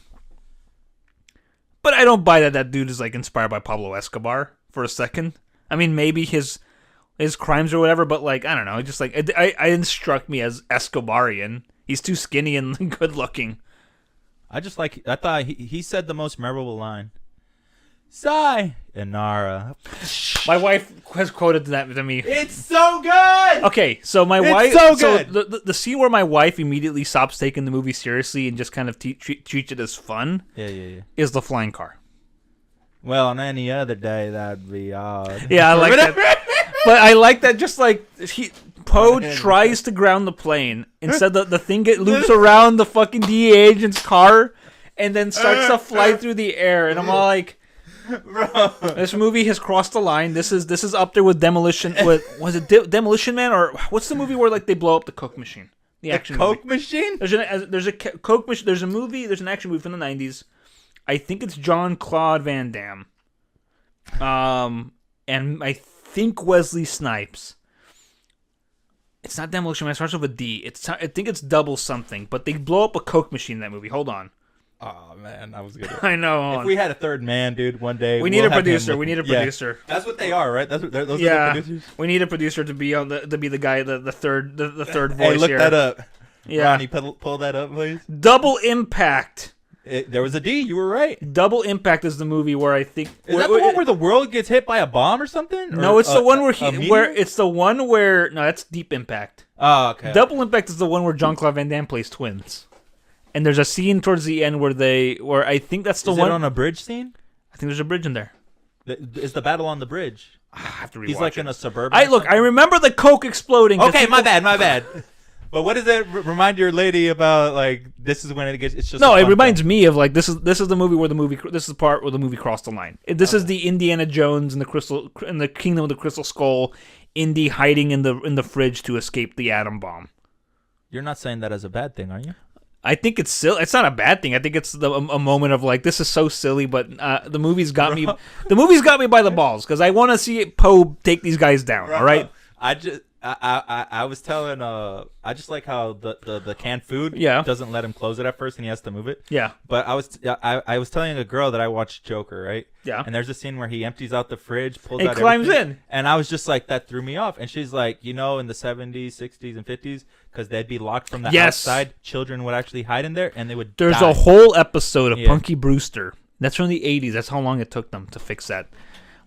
But I don't buy that dude is, like, inspired by Pablo Escobar for a second. I mean, maybe his crimes or whatever, but, like, I don't know. Just, like, it didn't struck me as Escobarian. He's too skinny and good looking. I thought he said the most memorable line. Sayonara. My wife has quoted that to me. It's so good. Okay, so my wife. So good. So the scene where my wife immediately stops taking the movie seriously and just kind of treats it as fun. Yeah. Is the flying car. Well, on any other day that'd be odd. Yeah, I like that. But I like that. Just like Poe tries to ground the plane, instead the thing loops around the fucking DEA agent's car, and then starts to fly through the air, and I'm all like. Bro. This movie has crossed the line. This is up there with Demolition. Was it Demolition Man, or what's the movie where, like, they blow up the Coke machine? The action Coke movie. machine. There's a Coke machine. There's a movie. There's an action movie from the 90s. I think it's Jean-Claude Van Damme. And I think Wesley Snipes. It's not Demolition Man. It starts with a D. I think it's Double something. But they blow up a Coke machine in that movie. Hold on. Oh man, I was gonna. I know. If we had a third man, dude, one day we need a producer. We need a producer. That's what they are, right? Those are the producers. We need a producer to be the guy, the third voice. Hey, look here. that up. Yeah, Ronnie, pull that up, please. Double Impact. There was a D. You were right. Double Impact is the movie where I think is that the one where the world gets hit by a bomb or something? No, it's the one where no, that's Deep Impact. Oh, okay. Double Impact is the one where Jean-Claude Van Damme plays twins. And there's a scene towards the end where I think that's the one. Is it on a bridge scene? I think there's a bridge in there. Is the battle on the bridge? I have to rewatch He's like it. In a suburban. I remember the Coke exploding. Okay, my bad. But what does that remind your lady about? Like, this is when it gets. It's just no. It reminds me of, like, this is the movie where this is the part where the movie crossed the line. This is the Indiana Jones and the Kingdom of the Crystal Skull. Indy hiding in the fridge to escape the atom bomb. You're not saying that as a bad thing, are you? I think it's silly. It's not a bad thing. I think it's a moment of, like, this is so silly, but the movie's got me. The movie's got me by the balls because I want to see Poe take these guys down. All right. I was telling I just like how the canned food doesn't let him close it at first and he has to move it. Yeah. But I was telling a girl that I watched Joker, right? Yeah. And there's a scene where he empties out the fridge, pulls and out climbs everything, in. and I was just like, that threw me off. And she's like, in the 70s, 60s, and 50s, because they'd be locked from the outside, children would actually hide in there and they would There's die. a whole episode of Punky Brewster. That's from the 80s. That's how long it took them to fix that.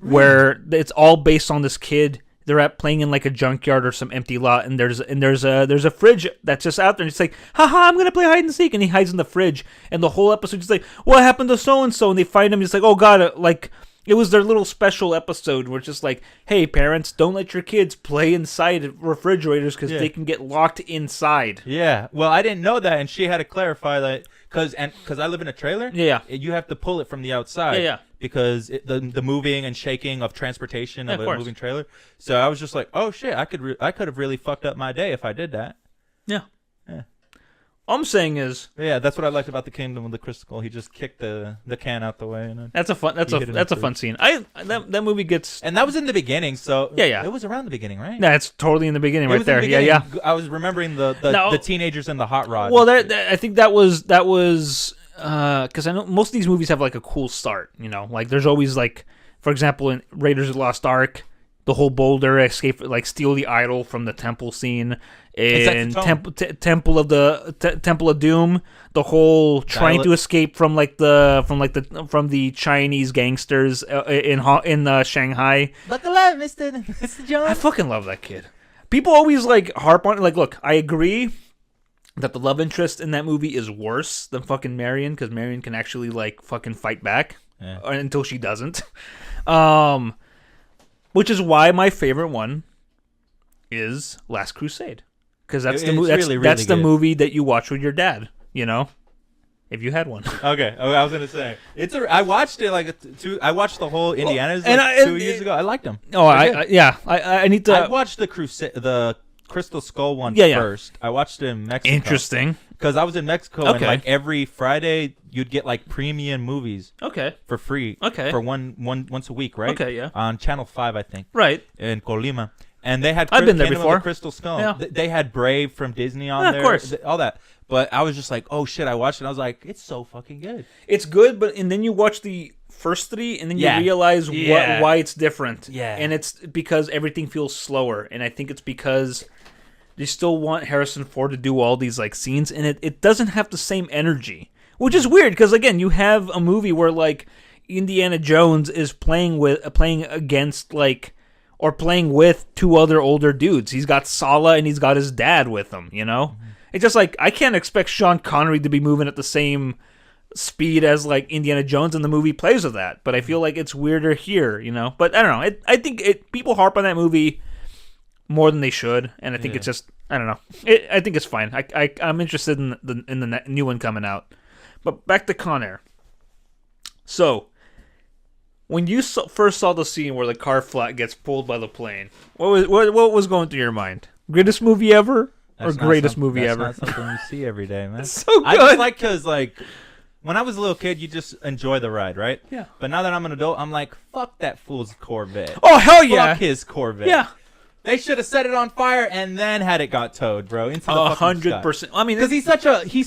Really? Where it's all based on this kid. They're playing in, like, a junkyard or some empty lot, and there's a fridge that's just out there, and it's like, haha, I'm gonna play hide and seek, and he hides in the fridge, and the whole episode's just like, what happened to so and so? And they find him, it's like, oh god, like, it was their little special episode where it's just like, hey parents, don't let your kids play inside refrigerators because they can get locked inside. Yeah, well, I didn't know that, and she had to clarify that because I live in a trailer. Yeah, you have to pull it from the outside. Yeah. Because the moving and shaking of transportation of a moving trailer. So I was just like, oh shit, I could have really fucked up my day if I did that. Yeah. All I'm saying is, that's what I liked about the Kingdom of the Crystal Skull. He just kicked the can out the way, and that's a fun scene. That movie gets, and that was in the beginning, so yeah, it was around the beginning, right? Yeah, it's totally in the beginning, right there. Yeah. I was remembering the teenagers in the hot rod. Well, I think that was because I know most of these movies have, like, a cool start. Like, there's always, like, for example, in Raiders of the Lost Ark, the whole boulder escape, like, steal the idol from the temple scene. In Temple of Doom, the whole trying to escape from the Chinese gangsters in Shanghai. Buckle up, Mr. Jones. I fucking love that kid. People always, like, harp on, like, look, I agree that the love interest in that movie is worse than fucking Marion, because Marion can actually, like, fucking fight back. until she doesn't. Which is why my favorite one is Last Crusade, because that's the movie that you watch with your dad. You know, if you had one. Okay, I was gonna say I watched it I watched the whole Indiana's 2 years ago. I liked them. Oh, I need to. I watched the Crystal Skull one first. I watched it in Mexico. Interesting. Because I was in Mexico and like every Friday you'd get like premium movies. For free. For once a week, right? On Channel 5, I think. Right. In Colima. And they had I've been there before. The Crystal Skull. Yeah. They had Brave from Disney on there. Of course. All that. But I was just like, oh shit, I watched it and I was like, it's so fucking good. It's good, and then you watch the first 3 and then you realize why it's different. Yeah. And it's because everything feels slower, and I think it's because they still want Harrison Ford to do all these like scenes, and it doesn't have the same energy, which is weird because again, you have a movie where like Indiana Jones is playing against like or playing with 2 other older dudes. He's got Sala and he's got his dad with him. You know, it's just like I can't expect Sean Connery to be moving at the same speed as like Indiana Jones, and the movie plays with that. But I feel like it's weirder here. You know, but I don't know. I think people harp on that movie more than they should, and I think it's just I don't know. I think it's fine. I'm interested in the new one coming out. But back to Con Air. So, when you first saw the scene where the car flat gets pulled by the plane, what was going through your mind? Greatest movie ever, or greatest movie ever? That's not something you see every day, man. It's so good. I just like because like when I was a little kid, you just enjoy the ride, right? Yeah. But now that I'm an adult, I'm like, fuck that fool's Corvette. Oh hell yeah! Fuck his Corvette. Yeah. They should have set it on fire and then had it got towed, bro, into the 100%. I mean, because he's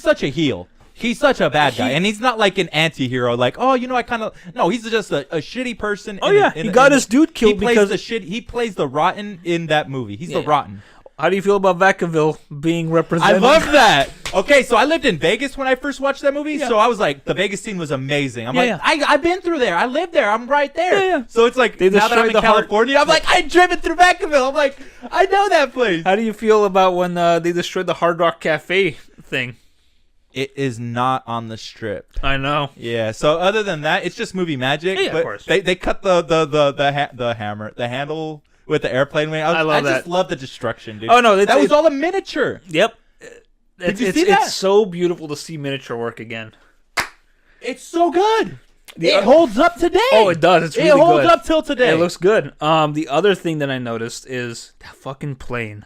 such a heel. He's such a bad guy, and he's not like an anti-hero. Like, oh, you know, no, he's just a shitty person. Oh yeah, he got his dude killed because he plays the rotten in that movie. He's the rotten. How do you feel about Vacaville being represented? I love that. Okay, so I lived in Vegas when I first watched that movie, so I was like, the Vegas scene was amazing. I'm I've been through there. I lived there. I'm right there. Yeah. So it's like, now that I'm in California, I'm like, I've driven through Vacaville. I'm like, I know that place. How do you feel about when they destroyed the Hard Rock Cafe thing? It is not on the strip. I know. Yeah. So other than that, it's just movie magic. Yeah, but of course. They cut the handle with the airplane wing. I just love the destruction, dude. Oh no, that was all a miniature. Yep. Did you see that? It's so beautiful to see miniature work again. It's so good. It holds up today. Oh, it does. It's really good. It holds up till today. It looks good. The other thing that I noticed is that fucking plane.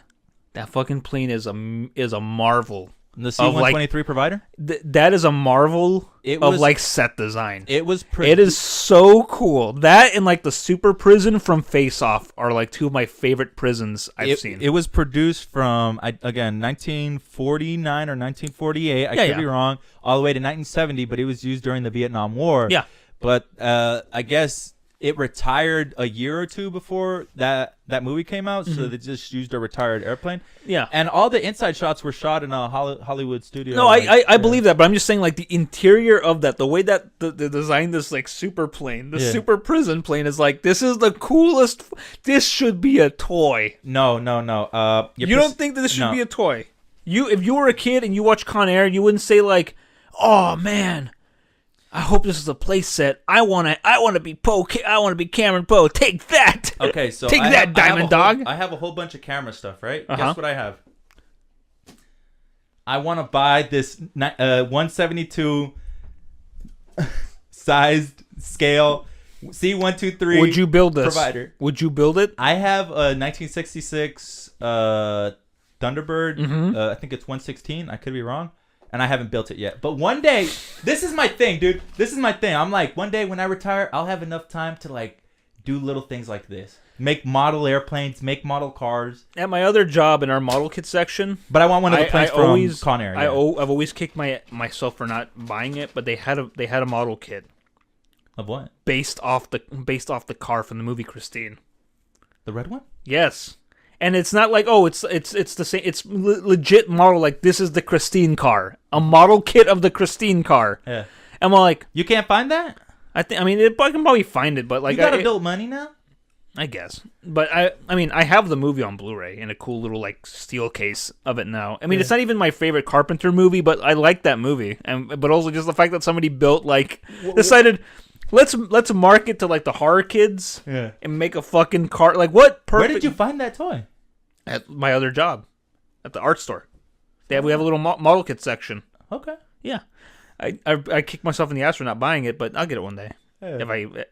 That fucking plane is a marvel. The C-123 provider? That is a marvel of like set design. It is so cool. That and like the super prison from Face Off are like 2 of my favorite prisons I've seen. It was produced from, again, 1949 or 1948. I could be wrong. All the way to 1970, but it was used during the Vietnam War. Yeah. But I guess it retired a year or 2 before that movie came out, so they just used a retired airplane. Yeah. And all the inside shots were shot in a Hollywood studio. No, I believe that, but I'm just saying like the interior of that, the way that they designed this like super plane, the super prison plane is like, this is the coolest. This should be a toy. No. You don't think that this should be a toy? If you were a kid and you watched Con Air, you wouldn't say like, oh man, I hope this is a play set. I want to be Poe. I want to be Cameron Poe. Take that. Okay, so take that, Diamond Dog. I have a whole bunch of camera stuff, right? Guess what I have? I want to buy this 172 sized scale C123. Would you build this? Provider. Would you build it? I have a 1966 Thunderbird. I think it's 116. I could be wrong. And I haven't built it yet. But one day, this is my thing, dude. This is my thing. I'm like, one day when I retire, I'll have enough time to like do little things like this. Make model airplanes, make model cars. At my other job in our model kit section. But I want one of the planes from Con Air. Yeah. I've always kicked myself for not buying it, but they had a model kit. Of what? Based off the car from the movie Christine. The red one? Yes. And it's not like, oh, it's the same. It's legit model. Like, this is the Christine car, a model kit of the Christine car. Yeah. And I'm like, you can't find that? I can probably find it, but like, you gotta build money now. I guess, but I have the movie on Blu-ray in a cool little like steel case of it now. I mean, it's not even my favorite Carpenter movie, but I like that movie, but also just the fact that somebody decided. let's market to like the horror kids. Yeah. And make a fucking car. Like what? Where did you find that toy? At my other job, at the art store. We have a little model kit section. Okay. Yeah. I kicked myself in the ass for not buying it, but I'll get it one day. Yeah.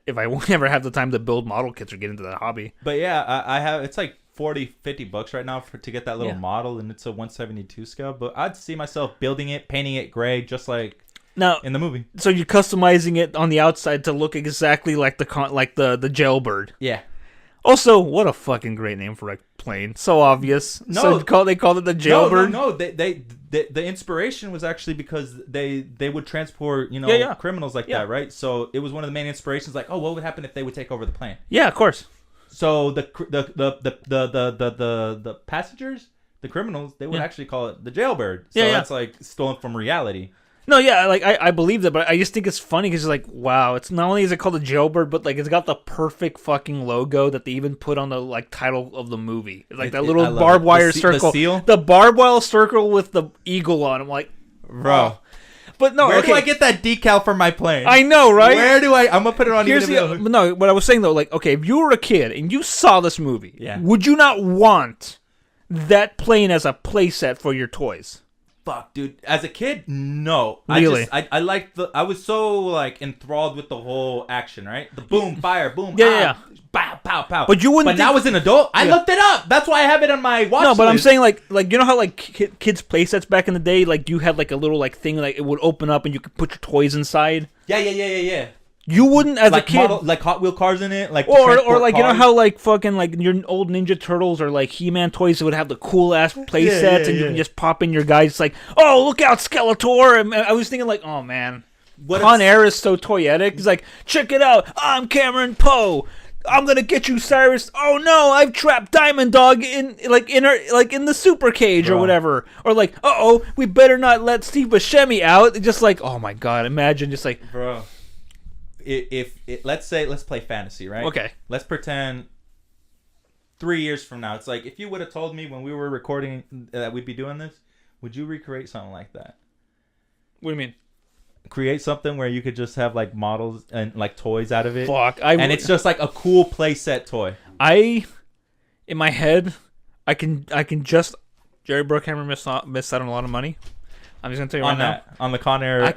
If I won't ever have the time to build model kits or get into that hobby. But yeah, I have. It's like $40-$50 right now to get that little model, and it's a 1/72 scale. But I'd see myself building it, painting it gray, just like now in the movie. So you're customizing it on the outside to look exactly like the jailbird. Yeah. Also, what a fucking great name for a plane. So obvious. No, so they called it the jailbird. No. The inspiration was actually because they would transport criminals like that, right? So it was one of the main inspirations. Like, oh, what would happen if they would take over the plane? Yeah, of course. So the passengers, the criminals, they would actually call it the jailbird. So that's like stolen from reality. No, yeah, like I believe that, but I just think it's funny because it's like, wow, it's not only is it called a jailbird, but like it's got the perfect fucking logo that they even put on the like title of the movie. It's like that little barbed wire circle, the barbed wire circle with the eagle on. I'm like, bro. Oh. But no, where do I get that decal for my plane? I know, right? Where do I'm gonna put it on. No, what I was saying though, like, okay, if you were a kid and you saw this movie, would you not want that plane as a playset for your toys? Fuck, dude. As a kid, no. Really? I liked I was so like enthralled with the whole action, right? The boom, fire, boom, pow, pow, pow. But you wouldn't. But now as an adult, I looked it up. That's why I have it on my watch. No, but list. I'm saying like you know how like kids play sets back in the day, like you had like a little like thing like it would open up and you could put your toys inside. Yeah. You wouldn't as like a kid, like Hot Wheel cars in it, like or like cars. You know how like fucking like your old Ninja Turtles or like He-Man toys would have the cool ass play sets and you can just pop in your guys. It's like, oh, look out, Skeletor! And I was thinking like, oh man, Con Air is so toyetic. He's like, check it out, I'm Cameron Poe. I'm gonna get you, Cyrus. Oh no, I've trapped Diamond Dog in the super cage or whatever. Or like, we better not let Steve Buscemi out. Just like, oh my god, imagine just like, bro. If let's play fantasy, right? Okay. Let's pretend 3 years from now. It's like if you would have told me when we were recording that we'd be doing this, would you recreate something like that? What do you mean? Create something where you could just have like models and like toys out of it. Fuck. And it's just like a cool playset toy. In my head, I can just Jerry Bruckheimer missed out on a lot of money. I'm just gonna tell you right now. On the Con Air I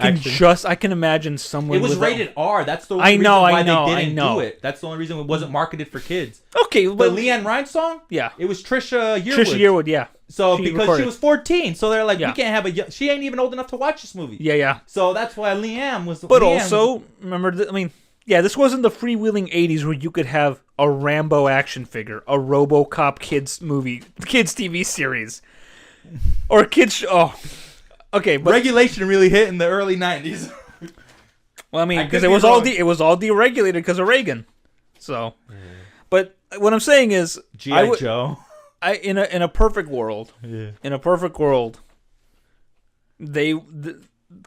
can imagine someone. It was rated R. That's the only reason why they didn't do it. That's the only reason it wasn't marketed for kids. Okay, but the Leanne Rimes song? Yeah. It was Trisha Yearwood. Yeah. So because she was 14, so they're like, we can't have she ain't even old enough to watch this movie. Yeah. So that's why Leanne was. But also, remember, this wasn't the freewheeling 80s where you could have a Rambo action figure, a RoboCop kids TV series, or kids. Okay, but regulation really hit in the early 90s. Well, because it was all deregulated because of Reagan. So, but what I'm saying is, G.I. Joe. In a perfect world,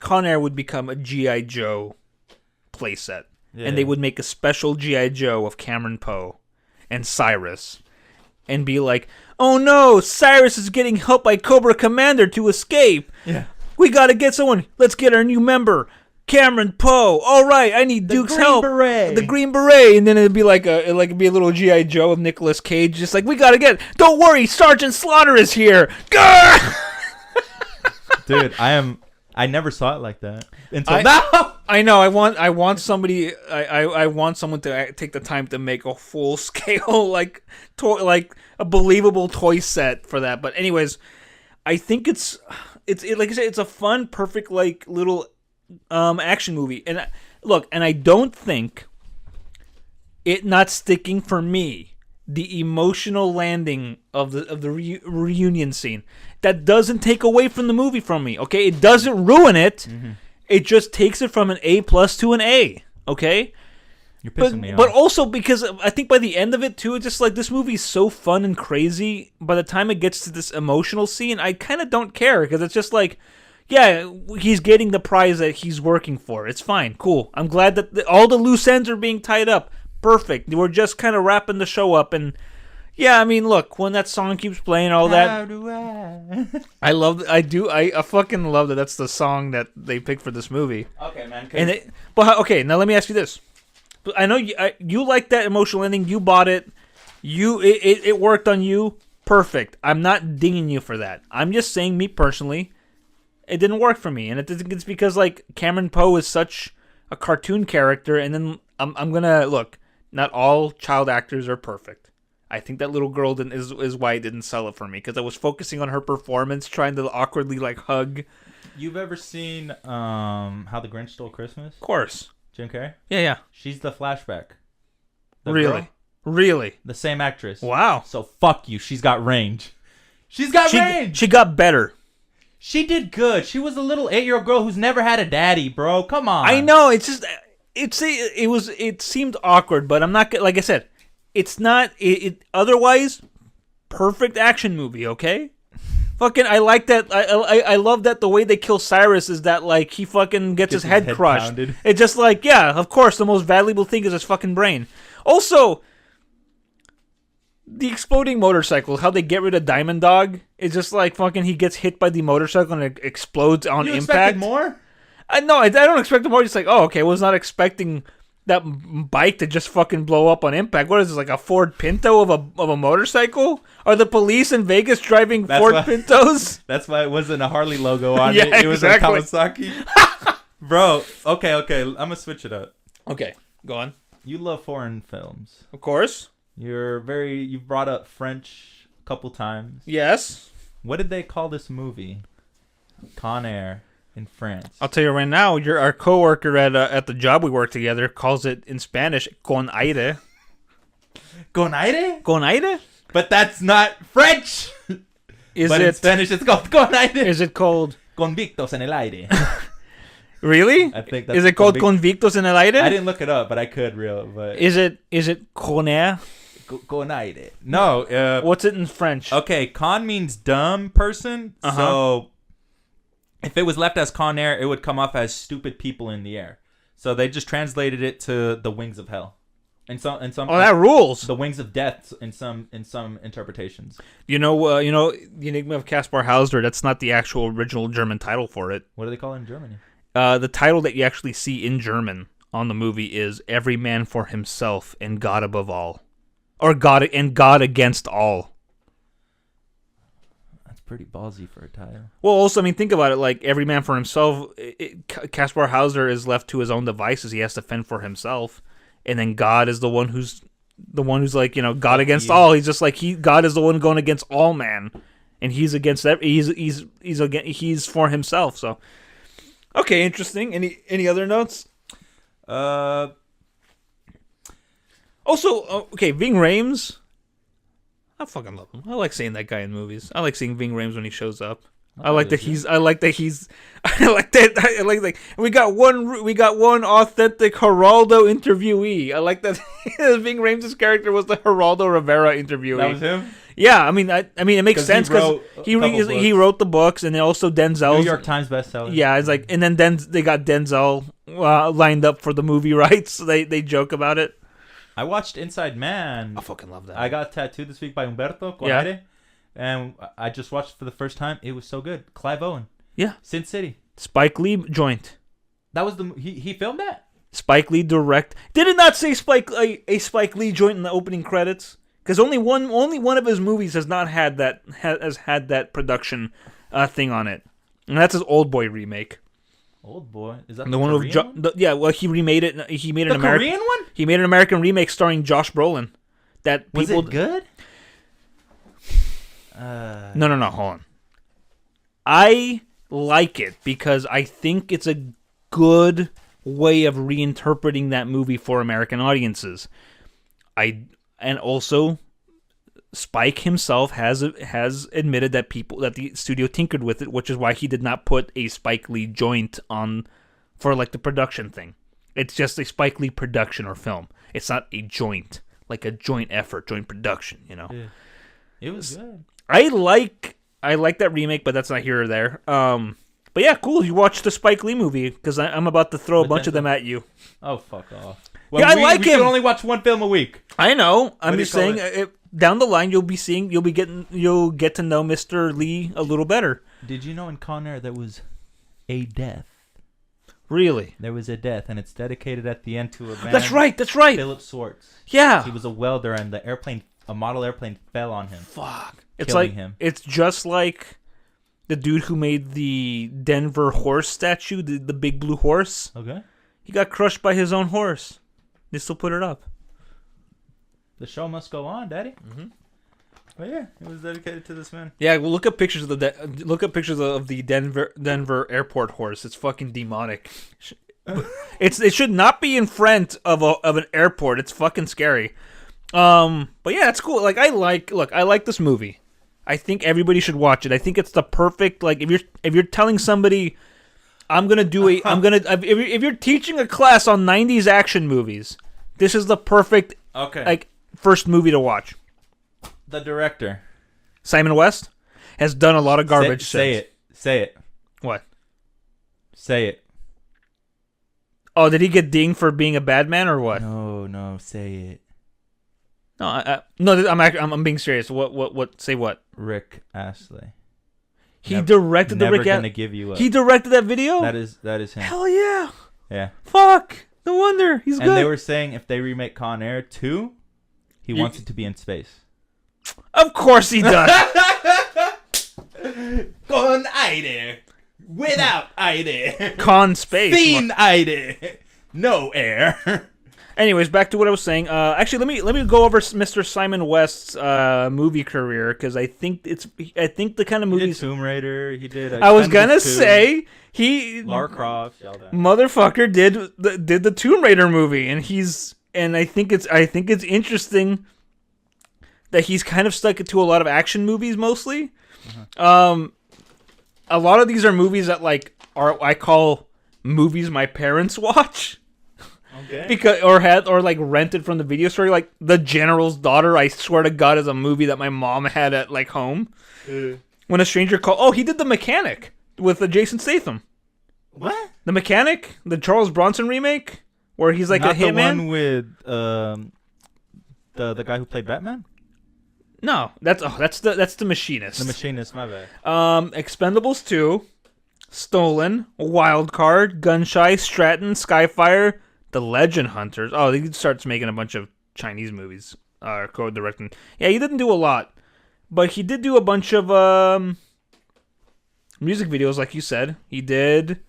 Con Air would become a G.I. Joe playset, and they would make a special G.I. Joe of Cameron Poe and Cyrus, and be like, oh no, Cyrus is getting help by Cobra Commander to escape. Yeah. We gotta get someone. Let's get our new member, Cameron Poe. All right, I need Duke's help. The Green Beret. And then it'd be like a little G.I. Joe of Nicolas Cage. Just like, we gotta get. Don't worry, Sergeant Slaughter is here. Dude, I never saw it like that until now. I know. I want somebody. I want someone to take the time to make a full scale like a believable toy set for that. But anyways, I think it's like I said, it's a fun, perfect like little action movie. And I don't think it not sticking for me, the emotional landing of the reunion scene, that doesn't take away from the movie from me. Okay, it doesn't ruin it. Mm-hmm. It just takes it from an A+ to an A. Okay. You're pissing me off. But also because I think by the end of it too, it's just like this movie is so fun and crazy. By the time it gets to this emotional scene, I kind of don't care because it's just like, yeah, he's getting the prize that he's working for. It's fine, cool. I'm glad that all the loose ends are being tied up. Perfect. We're just kind of wrapping the show up, and yeah, I mean, look, when that song keeps playing, all that. How do I? I fucking love that. That's the song that they picked for this movie. Okay, man. But okay, now let me ask you this. I know you like that emotional ending. You bought it. It worked on you. Perfect. I'm not dinging you for that. I'm just saying, me personally, it didn't work for me, and it's because like Cameron Poe is such a cartoon character, and then I'm gonna look. Not all child actors are perfect. I think that little girl is why it didn't sell it for me, because I was focusing on her performance, trying to awkwardly like hug. You've ever seen How the Grinch Stole Christmas? Of course. Jim Carrey? Yeah. She's the flashback. Really? Girl? Really? The same actress. Wow. So fuck you. She's got range. She's got range. She got better. She did good. She was a little 8-year-old girl who's never had a daddy, bro. Come on. I know. It's just it seemed awkward, but I'm not, like I said, it's not otherwise perfect action movie, okay? Fucking I like that. I love that the way they kill Cyrus is that like he fucking gets his head crushed. Pounded. It's just like, yeah, of course the most valuable thing is his fucking brain. Also, the exploding motorcycle, how they get rid of Diamond Dog, is just like fucking he gets hit by the motorcycle and it explodes on impact. Expected more? No, I don't expect more. It's like, oh, okay, I was not expecting that bike to just fucking blow up on impact. What is this, like a Ford Pinto of a motorcycle? Are the police in Vegas driving Ford Pintos? That's why it wasn't a Harley logo on it. It was a Kawasaki. Bro, okay, I'm gonna switch it up. Okay, go on. You love foreign films. Of course. You've brought up French a couple times. Yes. What did they call this movie? Con Air in France. I'll tell you right now, our coworker at the job we work together calls it in Spanish con aire. Con aire? Con aire? But that's not French. In Spanish it's called con aire. Is it called Convictos en el aire? Really? I think that's Is it called Convictos en el aire? I didn't look it up, but I could but Is it con air? Con aire. No, what's it in French? Okay, con means dumb person. So if it was left as Con Air, it would come off as stupid people in the air. So they just translated it to the wings of hell. And some. Oh, that rules. The wings of death in some interpretations. The Enigma of Caspar Hauser. That's not the actual original German title for it. What do they call it in Germany? The title that you actually see in German on the movie is "Every Man for Himself and God Above All," or God Against All. Pretty ballsy for a title. Well, also, I mean, think about it. Like, every man for himself. Caspar Hauser is left to his own devices. He has to fend for himself, and then God is the one who's like, God against all. He's just like God is the one going against all man, and he's against he's for himself. So, okay, interesting. Any other notes? Also, okay, Ving Rhames. I fucking love him. I like seeing that guy in movies. I like seeing Ving Rhames when he shows up. I like that. We got one authentic Geraldo interviewee. I like that. Ving Rhames' character was the Geraldo Rivera interviewee. That was him. Yeah, I mean, it makes sense because he wrote the books, and then also Denzel. New York Times bestseller. Yeah, it's like, and then they got Denzel lined up for the movie rights. So they joke about it. I watched Inside Man. I fucking love that. I got tattooed this week by Humberto Yeah. And I just watched it for the first time. It was so good. Clive Owen. Yeah. Sin City. Spike Lee joint. That was he filmed that? Spike Lee direct. Did it not say a Spike Lee joint in the opening credits? Because only one of his movies has not had that production thing on it, and that's his Old Boy remake. Old Boy? Is that the one with he remade it. He made an Korean one. He made an American remake starring Josh Brolin. Was it good? No. Hold on. I like it because I think it's a good way of reinterpreting that movie for American audiences. And also, Spike himself has admitted that the studio tinkered with it, which is why he did not put a Spike Lee joint on for like the production thing. It's just a Spike Lee production or film. It's not a joint, like a joint effort, joint production. Yeah. It was good. I like that remake, but that's not here or there. But yeah, cool. You watched the Spike Lee movie because I'm about to throw a bunch of them at you. Oh, fuck off. Well, I like him. We can only watch one film a week. I know. I'm just saying. Down the line, you'll get to know Mr. Lee a little better. Did you know in Con Air there was a death? Really? There was a death, and it's dedicated at the end to a man. That's right. Philip Swartz. Yeah. He was a welder, and a model airplane fell on him. Fuck. Killing him. It's just like the dude who made the Denver horse statue, the big blue horse. Okay. He got crushed by his own horse. They still put it up. The show must go on, Daddy. Mm-hmm. But yeah, it was dedicated to this man. Yeah, well, look up pictures of the Denver airport horse. It's fucking demonic. It should not be in front of an airport. It's fucking scary. But yeah, it's cool. Like I like this movie. I think everybody should watch it. I think it's the perfect, like, if you're telling somebody if you're teaching a class on 90s action movies, this is the perfect first movie to watch. The director, Simon West, has done a lot of garbage. Say it. What? Say it. Oh, did he get dinged for being a bad man or what? No, say it. No, I'm being serious. What? Say what? Rick Astley. He directed the Rick. Never gonna give you up. He directed that video. That is him. Hell yeah. Yeah. Fuck. No wonder he's good. And they were saying if they remake Con Air 2, he wants it to be in space. Of course he does. Con aire. Without aire. Con space. Sin aire. No air. Anyways, back to what I was saying. Actually, let me go over Mr. Simon West's movie career, because I think the kind of movies. He did Tomb Raider. He did. I was gonna say Lara Croft. Motherfucker did the Tomb Raider movie, and I think it's interesting that he's kind of stuck to a lot of action movies mostly. Uh-huh. A lot of these are movies that I call movies my parents watch. Okay. Because or rented from the video store, like The General's Daughter. I swear to God, is a movie that my mom had at home. When a Stranger Called. Oh, he did The Mechanic with Jason Statham. What? The Mechanic, the Charles Bronson remake, where he's like Not a hitman. The one with the guy who played Batman. No, that's the Machinist. The Machinist, my bad. Expendables 2, Stolen, Wild Card, Gunshy, Stratton, Skyfire. The Legend Hunters. Oh, he starts making a bunch of Chinese movies. Co-directing. Yeah, he didn't do a lot. But he did do a bunch of music videos, like you said. He did...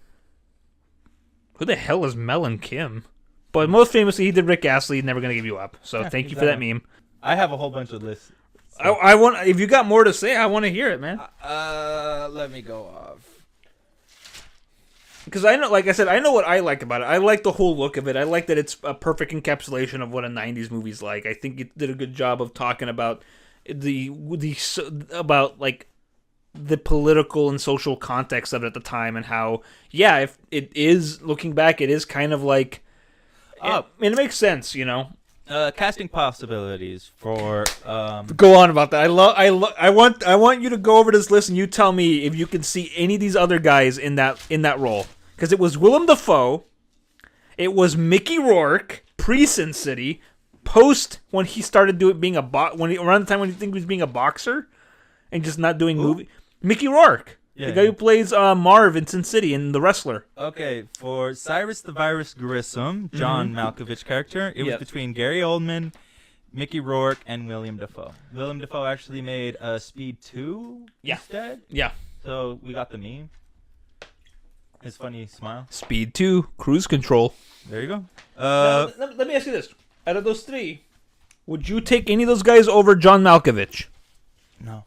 Who the hell is Mel and Kim? But most famously, he did Rick Astley, Never Gonna Give You Up. So thank you for that meme. I have a whole bunch of lists. So. I want... If you got more to say, I want to hear it, man. Let me go off. Because I know, like I said, I know what I like about it. I like the whole look of it. I like that it's a perfect encapsulation of what a '90s movie's like. I think it did a good job of talking about the political and social context of it at the time, and how, yeah, if it is looking back, it is kind of like, it makes sense, you know. Casting possibilities for Go on about that. I want you to go over this list and you tell me if you can see any of these other guys in that role, because it was Willem Dafoe, it was Mickey Rourke pre Sin City, post when he started being around the time when he was being a boxer and just not doing movie. Mickey Rourke. The guy who plays Marv in Sin City and The Wrestler. Okay, for Cyrus the Virus Grissom, John Malkovich character, it was between Gary Oldman, Mickey Rourke, and William Dafoe. William Dafoe actually made Speed 2 instead. Yeah. So we got the meme. His funny smile. Speed 2, Cruise Control. There you go. Let me ask you this. Out of those three, would you take any of those guys over John Malkovich? No.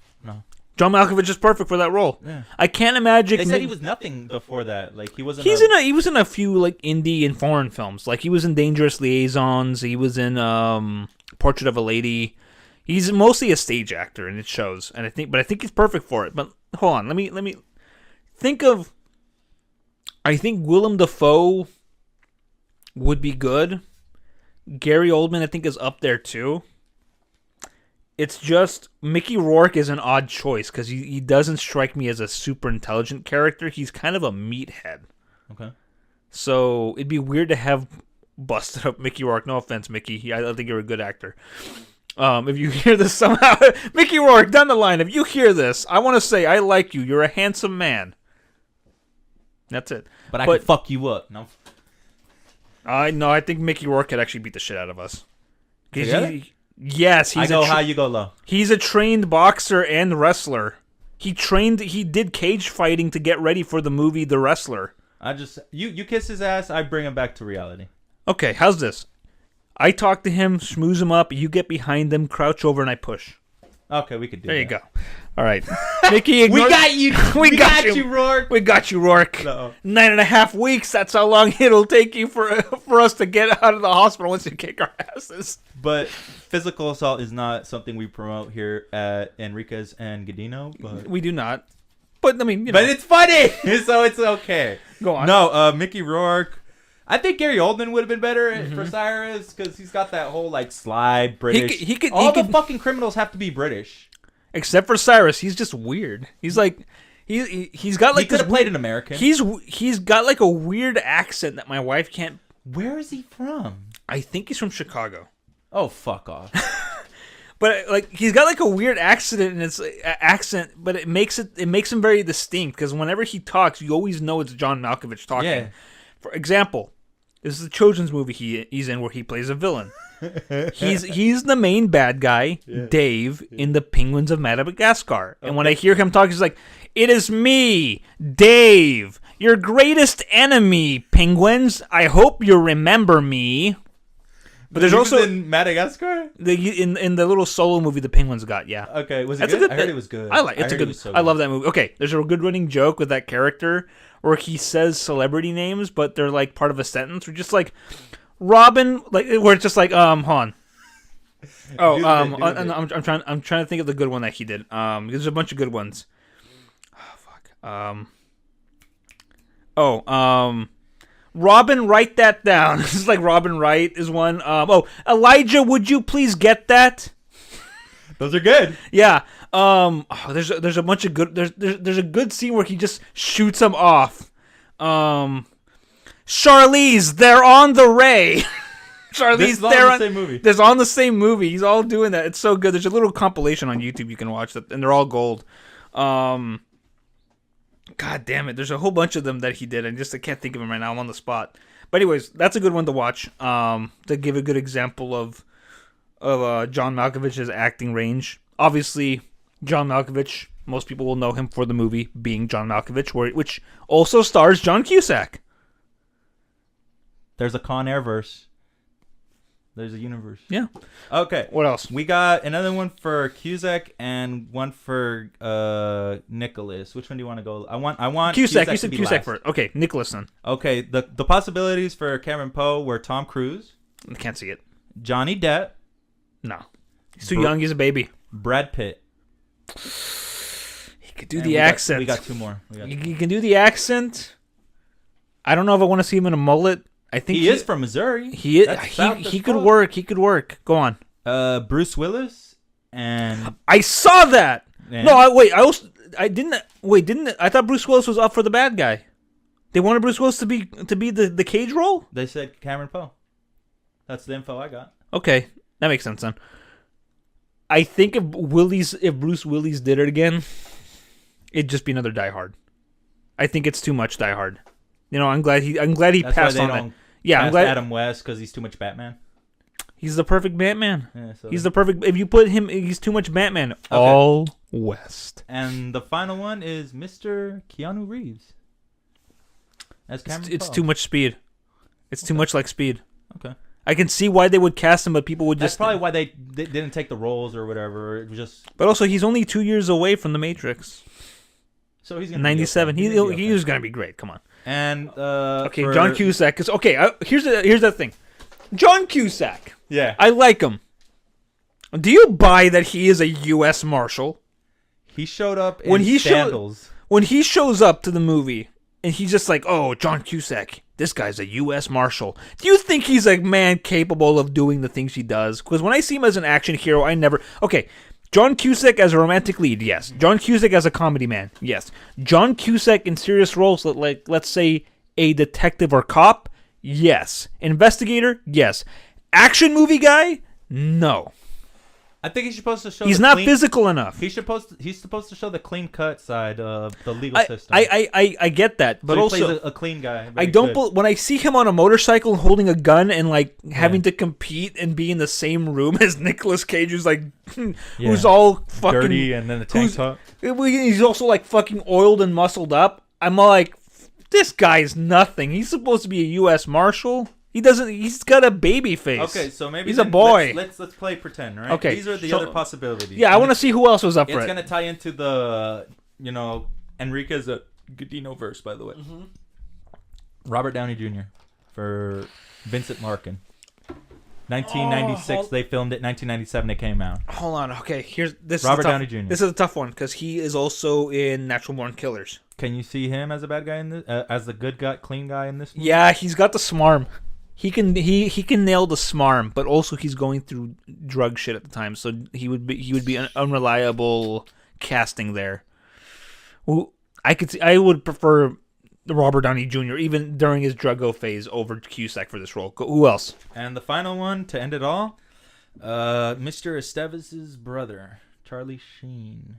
John Malkovich is perfect for that role. Yeah. I can't imagine. They said he was nothing before that. Like he wasn't. He was in a few like indie and foreign films. Like he was in Dangerous Liaisons. He was in Portrait of a Lady. He's mostly a stage actor, and it shows. And I think he's perfect for it. But hold on, let me think of. I think Willem Dafoe would be good. Gary Oldman, I think, is up there too. It's just Mickey Rourke is an odd choice because he doesn't strike me as a super intelligent character. He's kind of a meathead. Okay. So it'd be weird to have busted up Mickey Rourke. No offense, Mickey. I think you're a good actor. If you hear this somehow, Mickey Rourke, down the line, if you hear this, I want to say I like you. You're a handsome man. That's it. But I can fuck you up. No. No, I think Mickey Rourke could actually beat the shit out of us. Yes, he's high, you go low. He's a trained boxer and wrestler. He did cage fighting to get ready for the movie The Wrestler. You kiss his ass, I bring him back to reality. Okay, how's this? I talk to him, schmooze him up, you get behind him, crouch over, and I push. Okay, we could do that. There you go. All right. Mickey, we got you. We got you, Rourke. We got you, Rourke. No. 9.5 weeks. That's how long it'll take you for us to get out of the hospital once you kick our asses. But physical assault is not something we promote here at Enriquez and Gudino. But we do not. But, I mean, But it's funny, so it's okay. Go on. No, Mickey Rourke. I think Gary Oldman would have been better for Cyrus because he's got that whole, like, sly British. All the fucking criminals have to be British. Except for Cyrus. He's just weird. He's like... He's got like he could have played an American. He's got like a weird accent that my wife can't... Where is he from? I think he's from Chicago. Oh, fuck off. But like he's got like a weird accent, but it makes him very distinct because whenever he talks, you always know it's John Malkovich talking. Yeah. For example, this is a children's movie he's in where he plays a villain. He's the main bad guy, Dave, in the Penguins of Madagascar. And when I hear him talk, he's like, "It is me, Dave, your greatest enemy, penguins. I hope you remember me." But there's also in Madagascar, in the little solo movie the Penguins got. Yeah. Okay, was it good? I heard it was good. I like it's a good. I love that movie. Okay, there's a good running joke with that character where he says celebrity names, but they're like part of a sentence. We're just like Robin, like where it's just like hold on. Oh, I'm trying to think of the good one that he did. There's a bunch of good ones. Oh fuck. Robin, write that down. This is like Robin Wright is one. Elijah, would you please get that? Those are good. Yeah. There's a bunch of good. There's a good scene where he just shoots them off. Charlize, they're on the Ray. Charlize, they're on the same movie. They're on the same movie. He's all doing that. It's so good. There's a little compilation on YouTube you can watch that, and they're all gold. God damn it! There's a whole bunch of them that he did, and I can't think of them right now. I'm on the spot. But anyways, that's a good one to watch. To give a good example of John Malkovich's acting range. Obviously, John Malkovich. Most people will know him for the movie Being John Malkovich, which also stars John Cusack. There's a Con Air verse. There's a universe. Yeah. Okay. What else? We got another one for Cusack and one for Nicholas. Which one do you want to go? I want Cusack. You said Cusack first. Okay, Nicholas then. Okay. The possibilities for Cameron Poe were Tom Cruise. I can't see it. Johnny Depp. No. He's too young. He's a baby. Brad Pitt. He could do the accent. We got two more. He can do the accent. I don't know if I want to see him in a mullet. I think he is from Missouri. He is. He could work. He could work. Go on. Bruce Willis and I saw that. Yeah. No, I thought Bruce Willis was up for the bad guy. They wanted Bruce Willis to be the Cage role. They said Cameron Poe. That's the info I got. Okay, that makes sense then. I think if Bruce Willis did it again, it'd just be another Die Hard. I think it's too much Die Hard. You know, I'm glad he passed on it. Yeah, I'm glad Adam West because he's too much Batman. He's the perfect Batman. Yeah, so he's the perfect. If you put him, he's too much Batman. Okay. All West. And the final one is Mr. Keanu Reeves. As Cameron it's too much Speed. It's too much like Speed. Okay. I can see why they would cast him, but people would just. That's probably why they didn't take the roles or whatever. It was just. But also, he's only 2 years away from The Matrix. So he's gonna 97. Be okay. He was gonna be great. Come on. And okay, John Cusack. Here's the thing. John Cusack. Yeah. I like him. Do you buy that he is a U.S. Marshal? He showed up in sandals. When he shows up to the movie, and he's just like, "Oh, John Cusack, this guy's a U.S. Marshal." Do you think he's a man capable of doing the things he does? Because when I see him as an action hero, I never... Okay, John Cusack as a romantic lead, yes. John Cusack as a comedy man, yes. John Cusack in serious roles, like, let's say, a detective or cop, yes. Investigator, yes. Action movie guy, no. I think he's supposed to show. He's not physical enough. He's supposed to show the clean cut side of the legal system. I get that, but so he also plays a clean guy. I don't. When I see him on a motorcycle holding a gun and like having to compete and be in the same room as Nicolas Cage, who's like, who's all fucking dirty and then the tank top. He's also like fucking oiled and muscled up. I'm all like, this guy's nothing. He's supposed to be a U.S. Marshal. He doesn't. He's got a baby face. Okay, so maybe he's a boy. Let's play pretend, right? Okay, these are the other possibilities. Yeah, I want to see who else was up for it. It's gonna tie into the Enriquez Gudino verse, by the way. Mm-hmm. Robert Downey Jr. for Vincent Larkin. 1996, they filmed it. 1997, it came out. Hold on. Okay, here's this. Robert Downey Jr. This is a tough one because he is also in Natural Born Killers. Can you see him as a bad guy in this? As the good guy, clean guy in this movie? Yeah, he's got the smarm. He can nail the smarm, but also he's going through drug shit at the time, so he would be an unreliable casting there. Well, I would prefer Robert Downey Jr. even during his druggo phase over Cusack for this role. Who else? And the final one to end it all, Mr. Estevez's brother, Charlie Sheen.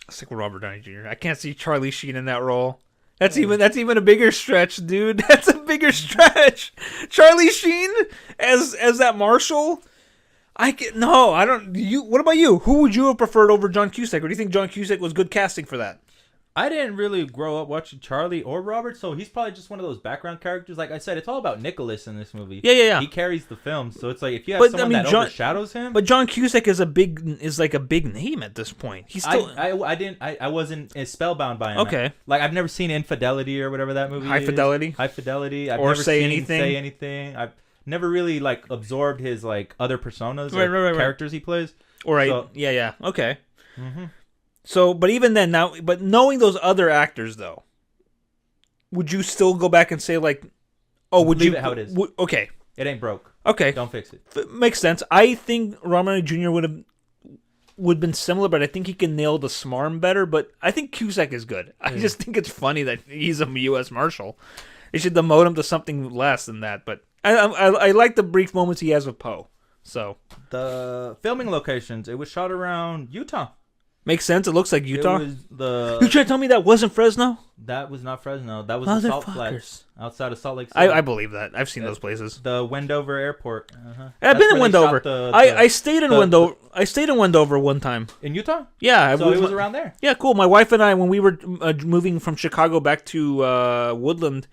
Stick with Robert Downey Jr. I can't see Charlie Sheen in that role. That's even a bigger stretch, dude. That's a bigger stretch. Charlie Sheen as that marshal. I don't. What about you? Who would you have preferred over John Cusack? Or do you think John Cusack was good casting for that? I didn't really grow up watching Charlie or Robert, so he's probably just one of those background characters. Like I said, it's all about Nicholas in this movie. Yeah. He carries the film, so it's like if you have someone that overshadows him. But John Cusack is like a big name at this point. He's still. I wasn't spellbound by him. Okay. Like I've never seen Infidelity or whatever that movie. High is. Fidelity. High Fidelity. I've or never Say seen Anything. Say Anything. I've never really like absorbed his like other personas right. characters he plays. Right. So, yeah. Okay. Mm-hmm. So, but even then, but knowing those other actors, though, would you still go back and say, like, leave it how it is. Okay. It ain't broke. Okay. Don't fix it. Makes sense. I think Robert Downey Jr. would have been similar, but I think he can nail the smarm better. But I think Cusack is good. I just think it's funny that he's a U.S. Marshal. They should demote him to something less than that. But I like the brief moments he has with Poe. So the filming locations, it was shot around Utah. Makes sense. It looks like Utah. You trying to tell me that wasn't Fresno? That was not Fresno. That was the Salt Flats outside of Salt Lake City. I believe that. I've seen those places. The Wendover Airport. Uh-huh. I've been in Wendover. I stayed in Wendover. I stayed in Wendover one time. In Utah? Yeah. So it was around there. Yeah, cool. My wife and I, when we were moving from Chicago back to Woodland,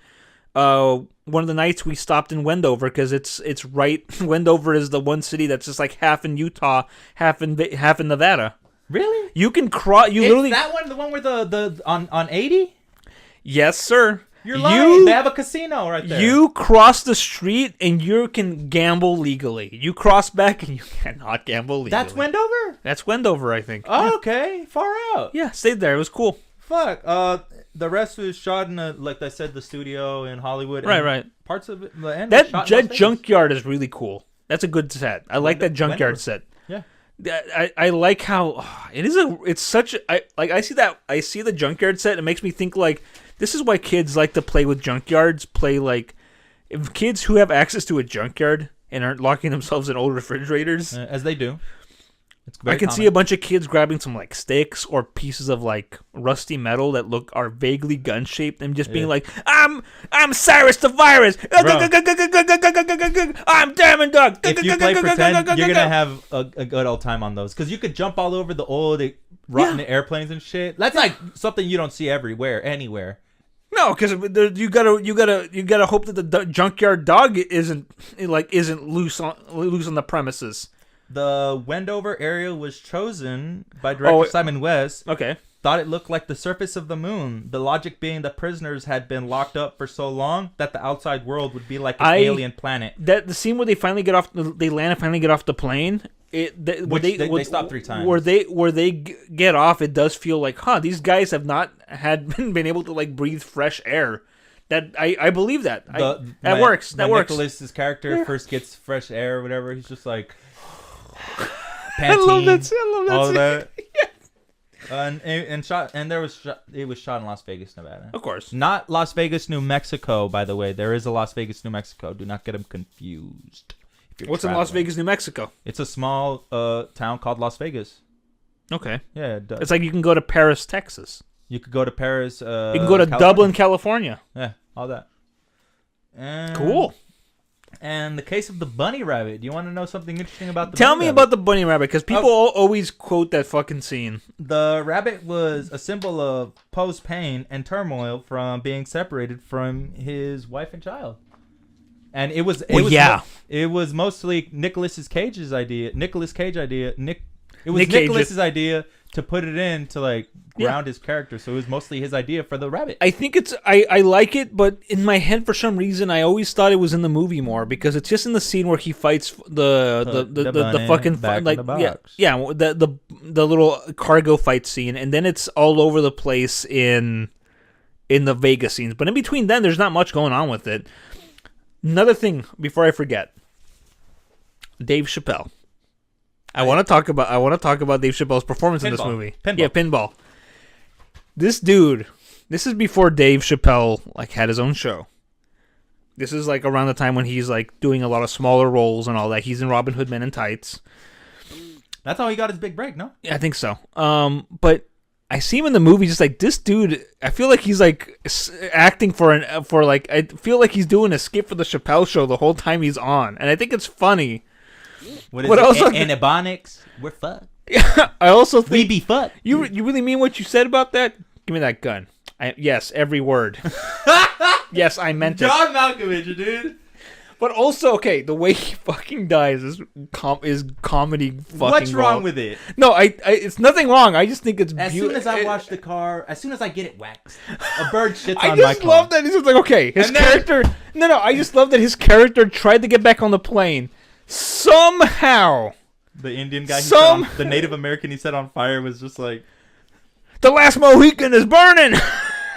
one of the nights we stopped in Wendover because it's right. Wendover is the one city that's just like half in Utah, half in Nevada. Really? You can cross. Literally that one, the one where the on 80. Yes, sir. You're lying. They have a casino right there. You cross the street and you can gamble legally. You cross back and you cannot gamble legally. That's Wendover? That's Wendover, I think. Oh, okay. Far out. Yeah, stayed there. It was cool. Fuck. The rest was shot in like I said, the studio in Hollywood. Right. Parts of it. The end that junkyard is really cool. That's a good set. I like that junkyard set. Yeah. I like how it's such I see the junkyard set. It makes me think like this is why kids like to play with junkyards. Play like if kids who have access to a junkyard and aren't locking themselves in old refrigerators, as they do. I can see a bunch of kids grabbing some like sticks or pieces of like rusty metal that are vaguely gun shaped and just being like, I'm Cyrus the Virus. I'm Diamond Dog. If you play pretend, you're gonna have a good old time on those because you could jump all over the old rotten airplanes and shit. That's like something you don't see anywhere. No, because you gotta hope that the junkyard dog isn't loose on the premises. The Wendover area was chosen by director Simon West. Okay. Thought it looked like the surface of the moon. The logic being that prisoners had been locked up for so long that the outside world would be like an alien planet. The scene where they finally get off, they land and finally get off the plane. They stop 3 times. Where they get off, it does feel like, these guys have not been able to like breathe fresh air. That I believe that. That works. Nicholas's character first gets fresh air or whatever, he's just like. Pantene, I love that. All of that. Yeah. It was shot in Las Vegas, Nevada. Of course. Not Las Vegas, New Mexico, by the way. There is a Las Vegas, New Mexico. Do not get them confused. What's in Las Vegas, New Mexico? It's a small town called Las Vegas. Okay. Yeah. It's like you can go to Paris, Texas. You could go to Paris. You can go to Dublin, California. Yeah, all that. And, cool. And the case of the bunny rabbit. Do you want to know something interesting about the Tell me about the bunny rabbit, because people always quote that fucking scene. The rabbit was a symbol of Poe's pain and turmoil from being separated from his wife and child. And it was mostly Nicolas Cage's idea. It was Nicolas's idea to put it in to like ground his character. So it was mostly his idea for the rabbit. I think I like it, but in my head for some reason I always thought it was in the movie more, because it's just in the scene where he fights the fucking like the little cargo fight scene, and then it's all over the place in the Vegas scenes. But in between then, there's not much going on with it. Another thing before I forget, Dave Chappelle. I want to talk about Dave Chappelle's performance in this movie. Pinball. This dude, this is before Dave Chappelle like had his own show. This is like around the time when he's like doing a lot of smaller roles and all that. He's in Robin Hood Men in Tights. That's how he got his big break, no? Yeah, I think so. But I see him in the movie, just like this dude. I feel like he's like acting I feel like he's doing a skit for the Chappelle Show the whole time he's on, and I think it's funny. What is it? Also, in Ebonics, we're fucked. I also think we be fucked. You really mean what you said about that? Give me that gun. Yes, every word. Yes, I meant it. John Malkovich, dude. But also, okay, the way he fucking dies is comedy fucking What's wrong gold. with it? No, it's nothing wrong. I just think it's beautiful. As soon as I wash the car, as soon as I get it waxed, a bird shits on my car. I just love that. He's just like, okay, his character... No, I just love that his character tried to get back on the plane. Somehow... The Indian guy, the Native American he set on fire was just like... The last Mohican is burning!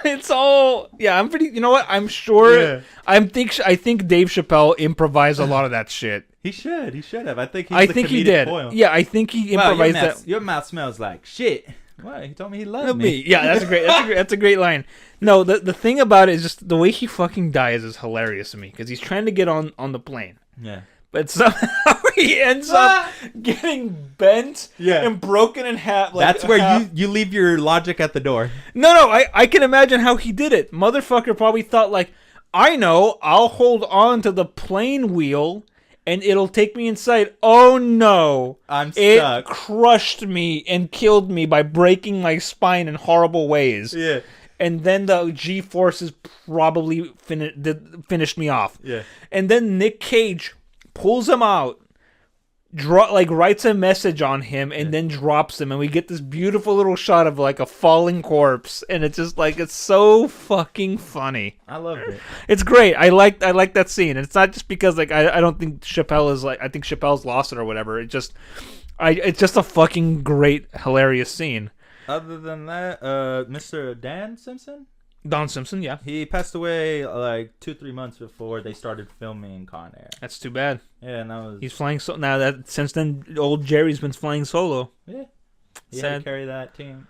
It's all... Yeah, I'm pretty... You know what? I'm sure... Yeah. I think Dave Chappelle improvised a lot of that shit. He should have. I think he did. Foil. Yeah, I think he improvised that. Your mouth smells like shit. What? He told me he loved me. Yeah, that's a great line. No, the thing about it is just the way he fucking dies is hilarious to me, because he's trying to get on the plane. Yeah. But somehow he ends up getting bent and broken in half. Like, that's where you leave your logic at the door. No, I can imagine how he did it. Motherfucker probably thought like, I know, I'll hold on to the plane wheel and it'll take me inside. Oh no. I'm stuck. It crushed me and killed me by breaking my spine in horrible ways. Yeah. And then the G-forces probably finished me off. Yeah. And then Nick Cage pulls him out, writes a message on him, and then drops him, and we get this beautiful little shot of like a falling corpse, and it's just like, it's so fucking funny. I loved it. It's great. I like that scene, and it's not just because like I don't think Chappelle is like, I think Chappelle's lost it or whatever. It's just a fucking great, hilarious scene. Other than that, Mr. Don Simpson, yeah. He passed away like 2-3 months before they started filming Con Air. That's too bad. Yeah, and that was... He's flying now that since then old Jerry's been flying solo. Yeah. He had to carry that team.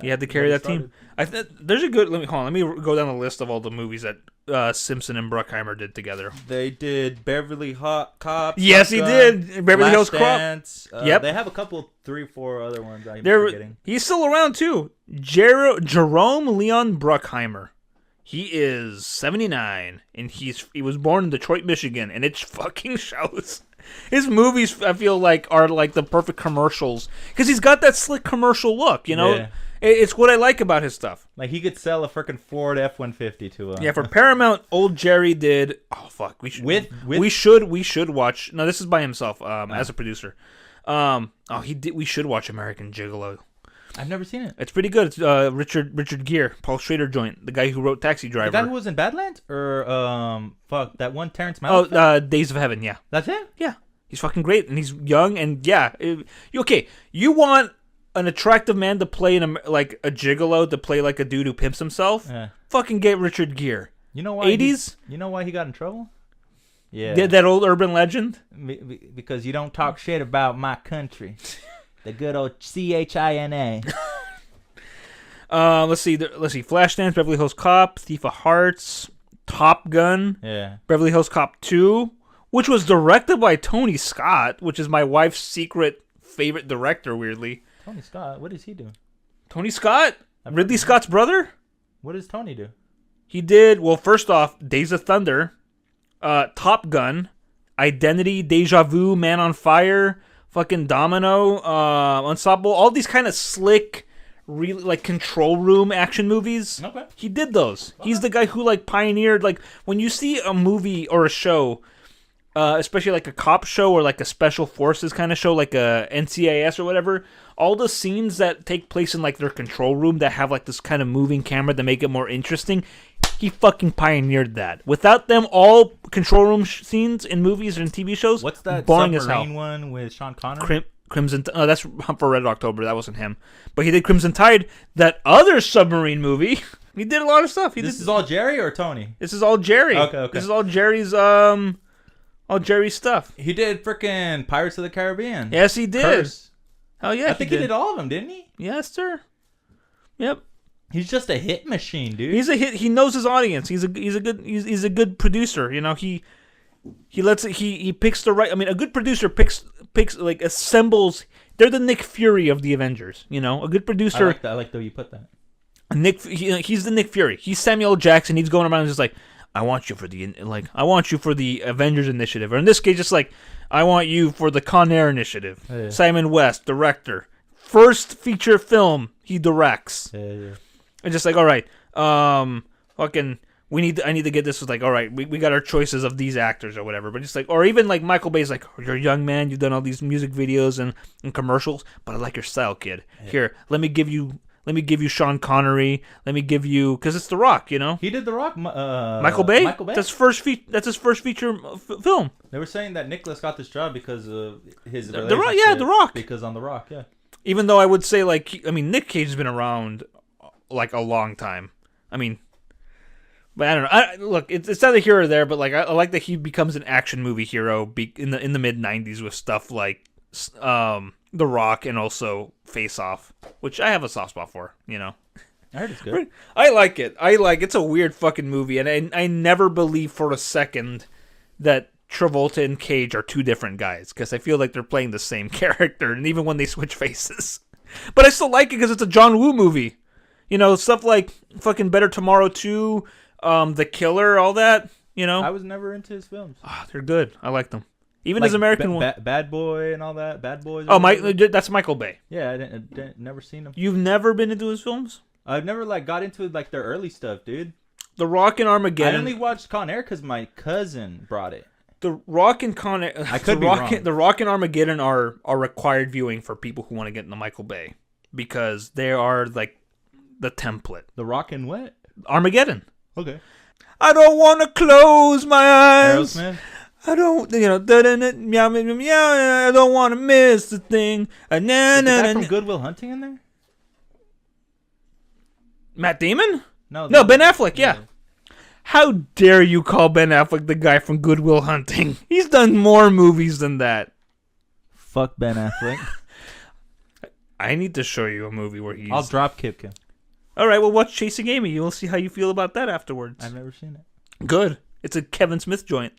He had to carry that team. There's a good... Let me go down the list of all the movies that Simpson and Bruckheimer did together. They did Beverly Cops. Yes, he did. Beverly Hills Cop. Yep. They have a couple, 3-4 other ones I'm forgetting. He's still around too. Jerome Leon Bruckheimer. He is 79, and he was born in Detroit, Michigan, and it fucking shows. His movies, I feel like, are like the perfect commercials because he's got that slick commercial look. You know, it's what I like about his stuff. Like he could sell a freaking Ford F-150 to him. Yeah, for Paramount, old Jerry did. Oh fuck, we should watch. No, this is by himself as a producer. We should watch American Gigolo. I've never seen it. It's pretty good. It's Richard Gere, Paul Schrader joint, the guy who wrote Taxi Driver. The guy who was in Badlands? Or, that one Terrence Malick film? Days of Heaven, yeah. That's it? Yeah. He's fucking great, and he's young, and yeah. You want an attractive man to play like a gigolo, to play like a dude who pimps himself? Yeah. Fucking get Richard Gere. You know why? 80s? You know why he got in trouble? Yeah. That old urban legend? Because you don't talk shit about my country. The good old CHINA. Let's see. Flashdance, Beverly Hills Cop, Thief of Hearts, Top Gun, Beverly Hills Cop 2, which was directed by Tony Scott, which is my wife's secret favorite director, weirdly. Tony Scott? What does he do? Tony Scott? Ridley Scott's brother? What does Tony do? He did, well, first off, Days of Thunder, Top Gun, Identity, Deja Vu, Man on Fire, fucking Domino, Unstoppable, all these kind of slick, really like control room action movies. Okay. He did those. Okay. He's the guy who like pioneered, like when you see a movie or a show, especially like a cop show or like a special forces kind of show, like a NCIS or whatever, all the scenes that take place in like their control room that have like this kind of moving camera to make it more interesting, he fucking pioneered that. Without them, all control room scenes in movies and TV shows, what's that boring submarine one with Sean Connery? Crimson. Oh, that's Hunt for Red October. That wasn't him, but he did Crimson Tide. That other submarine movie. He did a lot of stuff. This is all Jerry or Tony? This is all Jerry. Okay. This is all Jerry's. All Jerry's stuff. He did freaking Pirates of the Caribbean. Yes, he did. Curse. Hell yeah, I think he did all of them, didn't he? Yes, sir. Yep. He's just a hit machine, dude. He's a hit. He knows his audience. He's a good producer. You know, he picks the right. I mean, a good producer picks like assembles. They're the Nick Fury of the Avengers. You know, a good producer. I like that. I like the way you put that. He's the Nick Fury. He's Samuel L. Jackson. He's going around just like, I want you for the Avengers Initiative, or in this case, just like, I want you for the Con Air Initiative. Yeah. Simon West, director, first feature film he directs. Yeah. And just like, all right, fucking, I need to get this. With like, all right, we got our choices of these actors or whatever. But just like, or even like Michael Bay's like, you're a young man, you've done all these music videos and commercials, but I like your style, kid. Yeah. Here, let me give you Sean Connery. Let me give you, because it's The Rock, you know. He did The Rock. Michael Bay. That's his first feature film. They were saying that Nicholas got this job because of his relationship. The Rock. Because on The Rock, yeah. Even though I would say, like, I mean, Nick Cage has been around like a long time. I mean, but I don't know. Look, it's neither here or there. But like, I like that he becomes an action movie hero in the mid '90s with stuff like The Rock and also Face Off, which I have a soft spot for. You know, I heard it's good. I like it. It's a weird fucking movie, and I never believe for a second that Travolta and Cage are two different guys, because I feel like they're playing the same character, and even when they switch faces. But I still like it because it's a John Woo movie. You know, stuff like fucking Better Tomorrow 2, The Killer, all that, you know. I was never into his films. Oh, they're good. I like them. Even like his American one. Bad Boy and all that. Bad Boys. Oh, that's Michael Bay. Yeah, I didn't never seen him. You've never been into his films? I've never like got into like their early stuff, dude. The Rock and Armageddon. I only watched Con Air because my cousin brought it. The Rock and Con Air. I could be wrong. The Rock and Armageddon are required viewing for people who want to get into Michael Bay, because they are like the template. The Rock and what? Armageddon. Okay. I don't want to close my eyes. Aerosmith. I don't, I don't want to miss the thing. Is the guy from Good Will Hunting in there? Matt Damon? No, Ben Affleck. Yeah. How dare you call Ben Affleck the guy from Good Will Hunting? He's done more movies than that. Fuck Ben Affleck. I need to show you a movie where he's... I'll drop kick him. All right, well, watch Chasing Amy. You'll see how you feel about that afterwards. I've never seen it. Good. It's a Kevin Smith joint.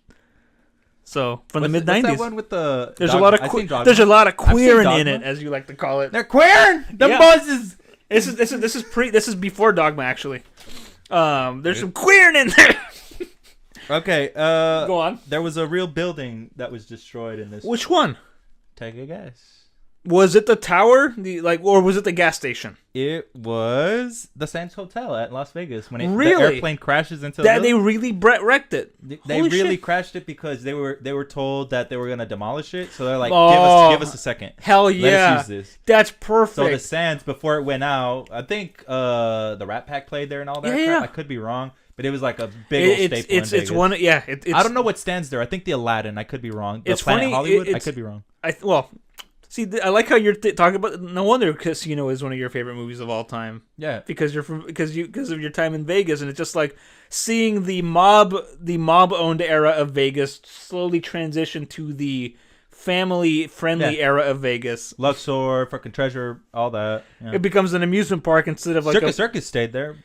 So from the mid '90s. What's that one with the? There's a lot of queering in it, as you like to call it. They're queering. The bosses. This is before Dogma, actually. There's some queering in there. Okay. Go on. There was a real building that was destroyed in this. Which one? Take a guess. Was it the tower, or was it the gas station? It was the Sands Hotel at Las Vegas when the airplane crashes into that. They really wrecked it. They really crashed it because they were told that they were gonna demolish it. So they're like, give us a second. Hell yeah, let us use this. That's perfect. So the Sands, before it went out, I think the Rat Pack played there and all that. Yeah, crap. I could be wrong. But it was like a big old staple in Vegas. It's one, yeah. I don't know what stands there. I think the Aladdin. I could be wrong. The it's Planet funny. Hollywood. I could be wrong. See, I like how you're talking about. No wonder Casino is one of your favorite movies of all time. Yeah, because because of your time in Vegas, and it's just like seeing the mob owned era of Vegas slowly transition to the family friendly era of Vegas. Luxor, fucking Treasure, all that. Yeah. It becomes an amusement park instead of like Circus stayed there.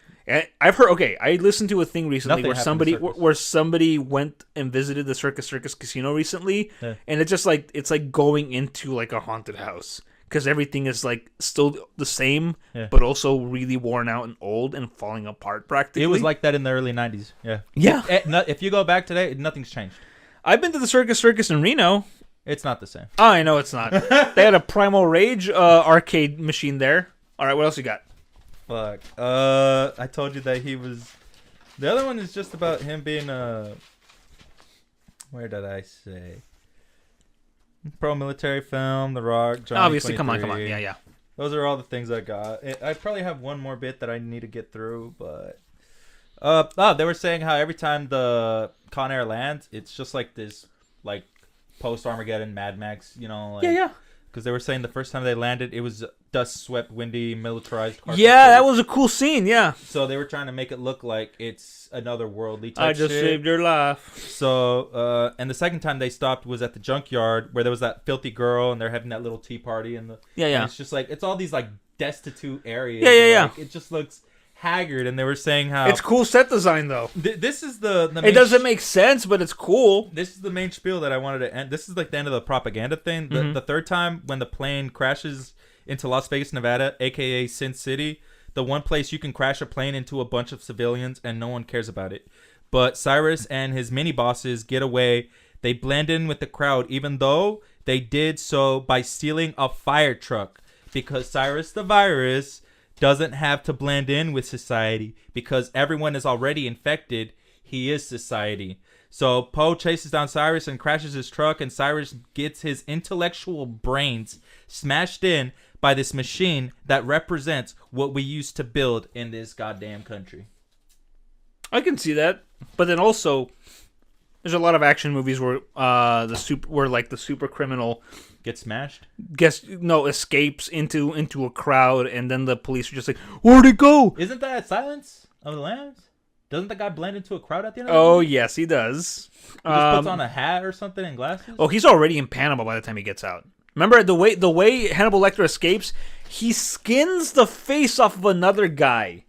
I've heard. Okay, I listened to a thing recently Nothing where somebody went and visited the Circus Casino recently, Yeah. and it's just like it's like going into like a haunted house because everything is like still the same, Yeah. but also really worn out and old and falling apart practically. It was like that in the early 90s. Yeah. Yeah. If you go back today, nothing's changed. I've been to the Circus in Reno. It's not the same. Oh, I know it's not. They had a Primal Rage arcade machine there. All right, what else you got? Fuck. I told you that he was. The other one is just about him being a. Where did I say? Pro-military film, The Rock, Johnny Obviously, 23. come on. Yeah. Those are all the things I got. I probably have one more bit that I need to get through, but. They were saying how every time the Con Air lands, it's just like this, like, post-Armageddon Mad Max, you know? Like, Yeah. Because they were saying the first time they landed, it was dust-swept, windy, militarized. Yeah, that was a cool scene, yeah. So they were trying to make it look like it's another worldly type I just shit. saved your life. So, and the second time they stopped was at the junkyard where there was that filthy girl and they're having that little tea party. And it's just like, it's all these like destitute areas. Yeah. Like, it just looks haggard. And they were saying how... It's cool set design, though. This is the it doesn't make sense, but it's cool. This is the main spiel that I wanted to end. This is like the end of the propaganda thing. The third time when the plane crashes into Las Vegas, Nevada, aka Sin City, the one place you can crash a plane into a bunch of civilians and no one cares about it. But Cyrus and his mini bosses get away. They blend in with the crowd, even though they did so by stealing a fire truck. Because Cyrus the Virus doesn't have to blend in with society because everyone is already infected. He is society. So Poe chases down Cyrus and crashes his truck, and Cyrus gets his intellectual brains smashed in by this machine that represents what we used to build in this goddamn country. I can see that, but then also there's a lot of action movies where the super criminal Get smashed? escapes into a crowd, and then the police are just like, where'd it go? Isn't that Silence of the Lambs? Doesn't the guy blend into a crowd at the end of Oh, the movie? yes, he does. He just puts on a hat or something and glasses? Oh, he's already in Panama by the time he gets out. Remember the way Hannibal Lecter escapes? He skins the face off of another guy,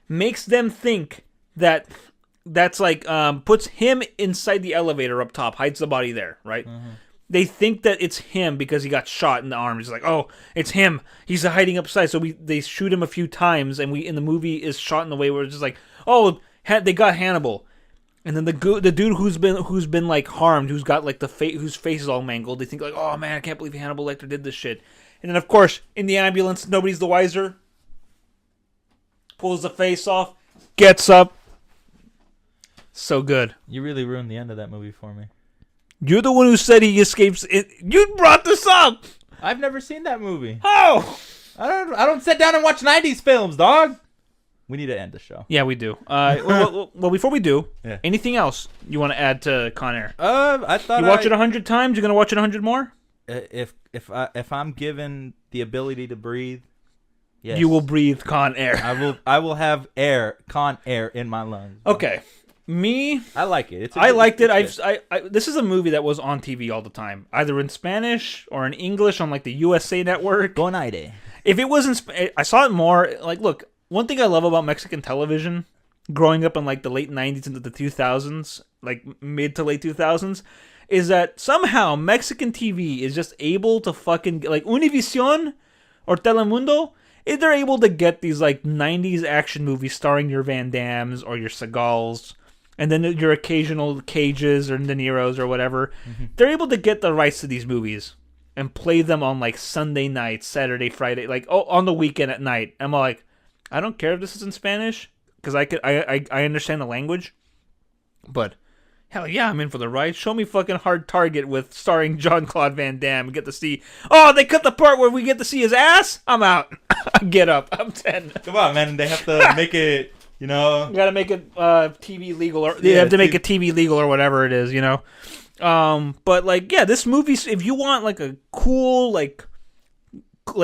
makes them think that's like puts him inside the elevator up top, hides the body there, right? Mm-hmm. They think that it's him because he got shot in the arm. It's like, oh, it's him. He's hiding upside. So they shoot him a few times, and in the movie is shot in the way where it's just like, oh, they got Hannibal, and then the dude who's been like harmed, who's got like whose face is all mangled. They think like, oh man, I can't believe Hannibal Lecter did this shit. And then of course in the ambulance, nobody's the wiser. Pulls the face off, gets up. So good. You really ruined the end of that movie for me. You're the one who said he escapes it. You brought this up. I've never seen that movie. Oh, I don't sit down and watch 90s films, dog. We need to end the show. yeah, we do. Well, before we do, Yeah. anything else you want to add to Con Air? I thought You watch it 100 times. You're gonna watch it 100 more. If I'm given the ability to breathe, yes, You will breathe Con Air. I will have Con Air in my lungs. Okay, me. I like it. I liked it. it's This is a movie that was on TV all the time, either in Spanish or in English on like the USA Network. Go night. If it was I saw it more. Like, look, one thing I love about Mexican television, growing up in like the late 90s into the 2000s, like mid to late 2000s, is that somehow Mexican TV is just able to fucking, like Univision or Telemundo, they're able to get these like 90s action movies starring your Van Dammes or your Segals, and then your occasional Cages or De Niro's or whatever. Mm-hmm. They're able to get the rights to these movies and play them on like Sunday night, Saturday, Friday, like on the weekend at night. I'm like, I don't care if this is in Spanish because I understand the language, but hell yeah, I'm in for the ride. Show me fucking Hard Target with starring Jean-Claude Van Damme and get to see. Oh, they cut the part where we get to see his ass. I'm out. Get up. I'm 10. Come on, man. They have to make it. You know, you gotta make it TV legal, or they have to make it TV legal or whatever it is. You know. But like, yeah, this movie, if you want like a cool, like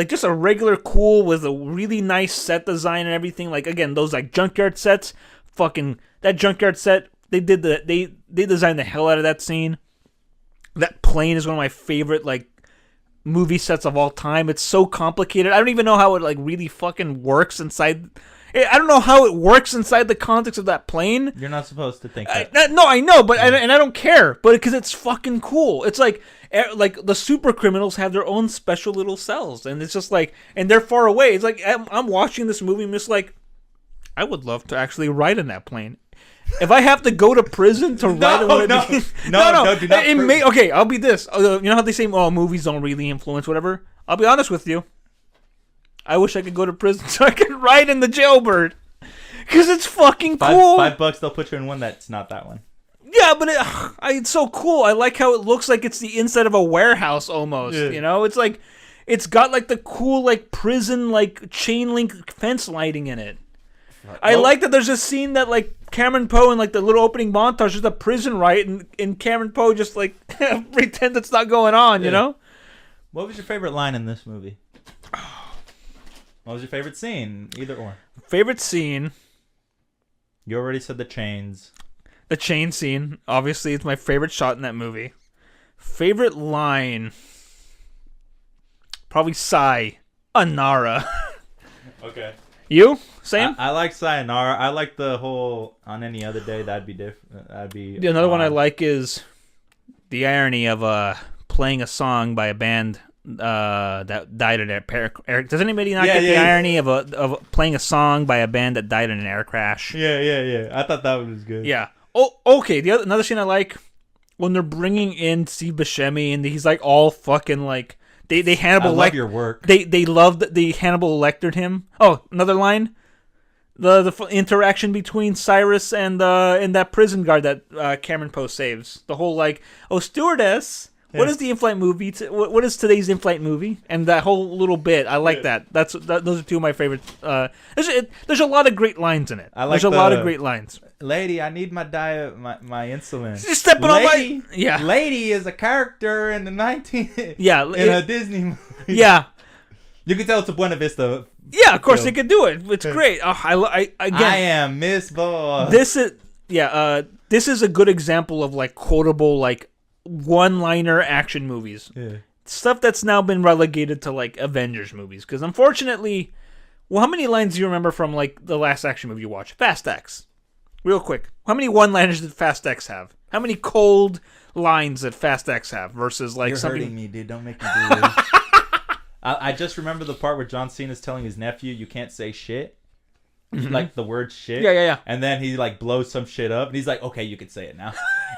just a regular cool with a really nice set design and everything, like again, those like junkyard sets, fucking that junkyard set, they designed the hell out of that scene. That plane is one of my favorite like movie sets of all time. It's so complicated. I don't even know how it like really fucking works inside. I don't know how it works inside the context of that plane. You're not supposed to think that. No, I know, but I don't care. But because it's fucking cool. It's like the super criminals have their own special little cells, and it's just like, and they're far away. It's like I'm watching this movie, and I'm just like, I would love to actually ride in that plane. If I have to go to prison to ride in one of these... No, do not. Okay, I'll be this. You know how they say, oh, movies don't really influence whatever? I'll be honest with you. I wish I could go to prison so I could ride in the jailbird. Because it's fucking cool. $5, they'll put you in one that's not that one. Yeah, but it's so cool. I like how it looks like it's the inside of a warehouse almost. Yeah. You know, it's like, it's got like the cool like prison like chain link fence lighting in it. I like that there's a scene that like Cameron Poe in like the little opening montage is a prison riot, and Cameron Poe just like pretends it's not going on, you know? What was your favorite line in this movie? What was your favorite scene? Either or. Favorite scene. You already said the chains. The chain scene. Obviously, it's my favorite shot in that movie. Favorite line. Probably Sayonara. Okay. You? Same? I like Sayonara. I like the whole On Any Other Day. That'd be different. That'd be another one I like is the irony of playing a song by a band that died in an does anybody not get the irony of playing a song by a band that died in an air crash? Yeah. I thought that was good. Yeah. Oh, okay. Another scene I like when they're bringing in Steve Buscemi and he's like all fucking like they Hannibal. I love your work. They loved the Hannibal Lectered him. Oh, another line. The interaction between Cyrus and that prison guard that Cameron Poe saves. The whole like, oh, stewardess. Yeah. What is the in-flight movie? What is today's in-flight movie? And that whole little bit, I like that. Those are two of my favorites. There's a lot of great lines in it. There's a lot of great lines. Lady, I need my diet, my insulin. Just stepping on my... Yeah. Lady is a character in the a Disney movie. Yeah. You can tell it's a Buena Vista. Yeah, of course they could do it. It's great. I am Miss Ball. This is a good example of like quotable like one-liner action movies. Yeah. Stuff that's now been relegated to like Avengers movies. Because unfortunately, well, how many lines do you remember from like the last action movie you watched? Fast X. Real quick. How many one-liners did Fast X have? How many cold lines did Fast X have versus like something... You're hurting me, dude. Don't make me do this. I just remember the part where John Cena's telling his nephew, you can't say shit. Mm-hmm. Like the word shit. Yeah. And then he like blows some shit up and he's like, okay, you can say it now.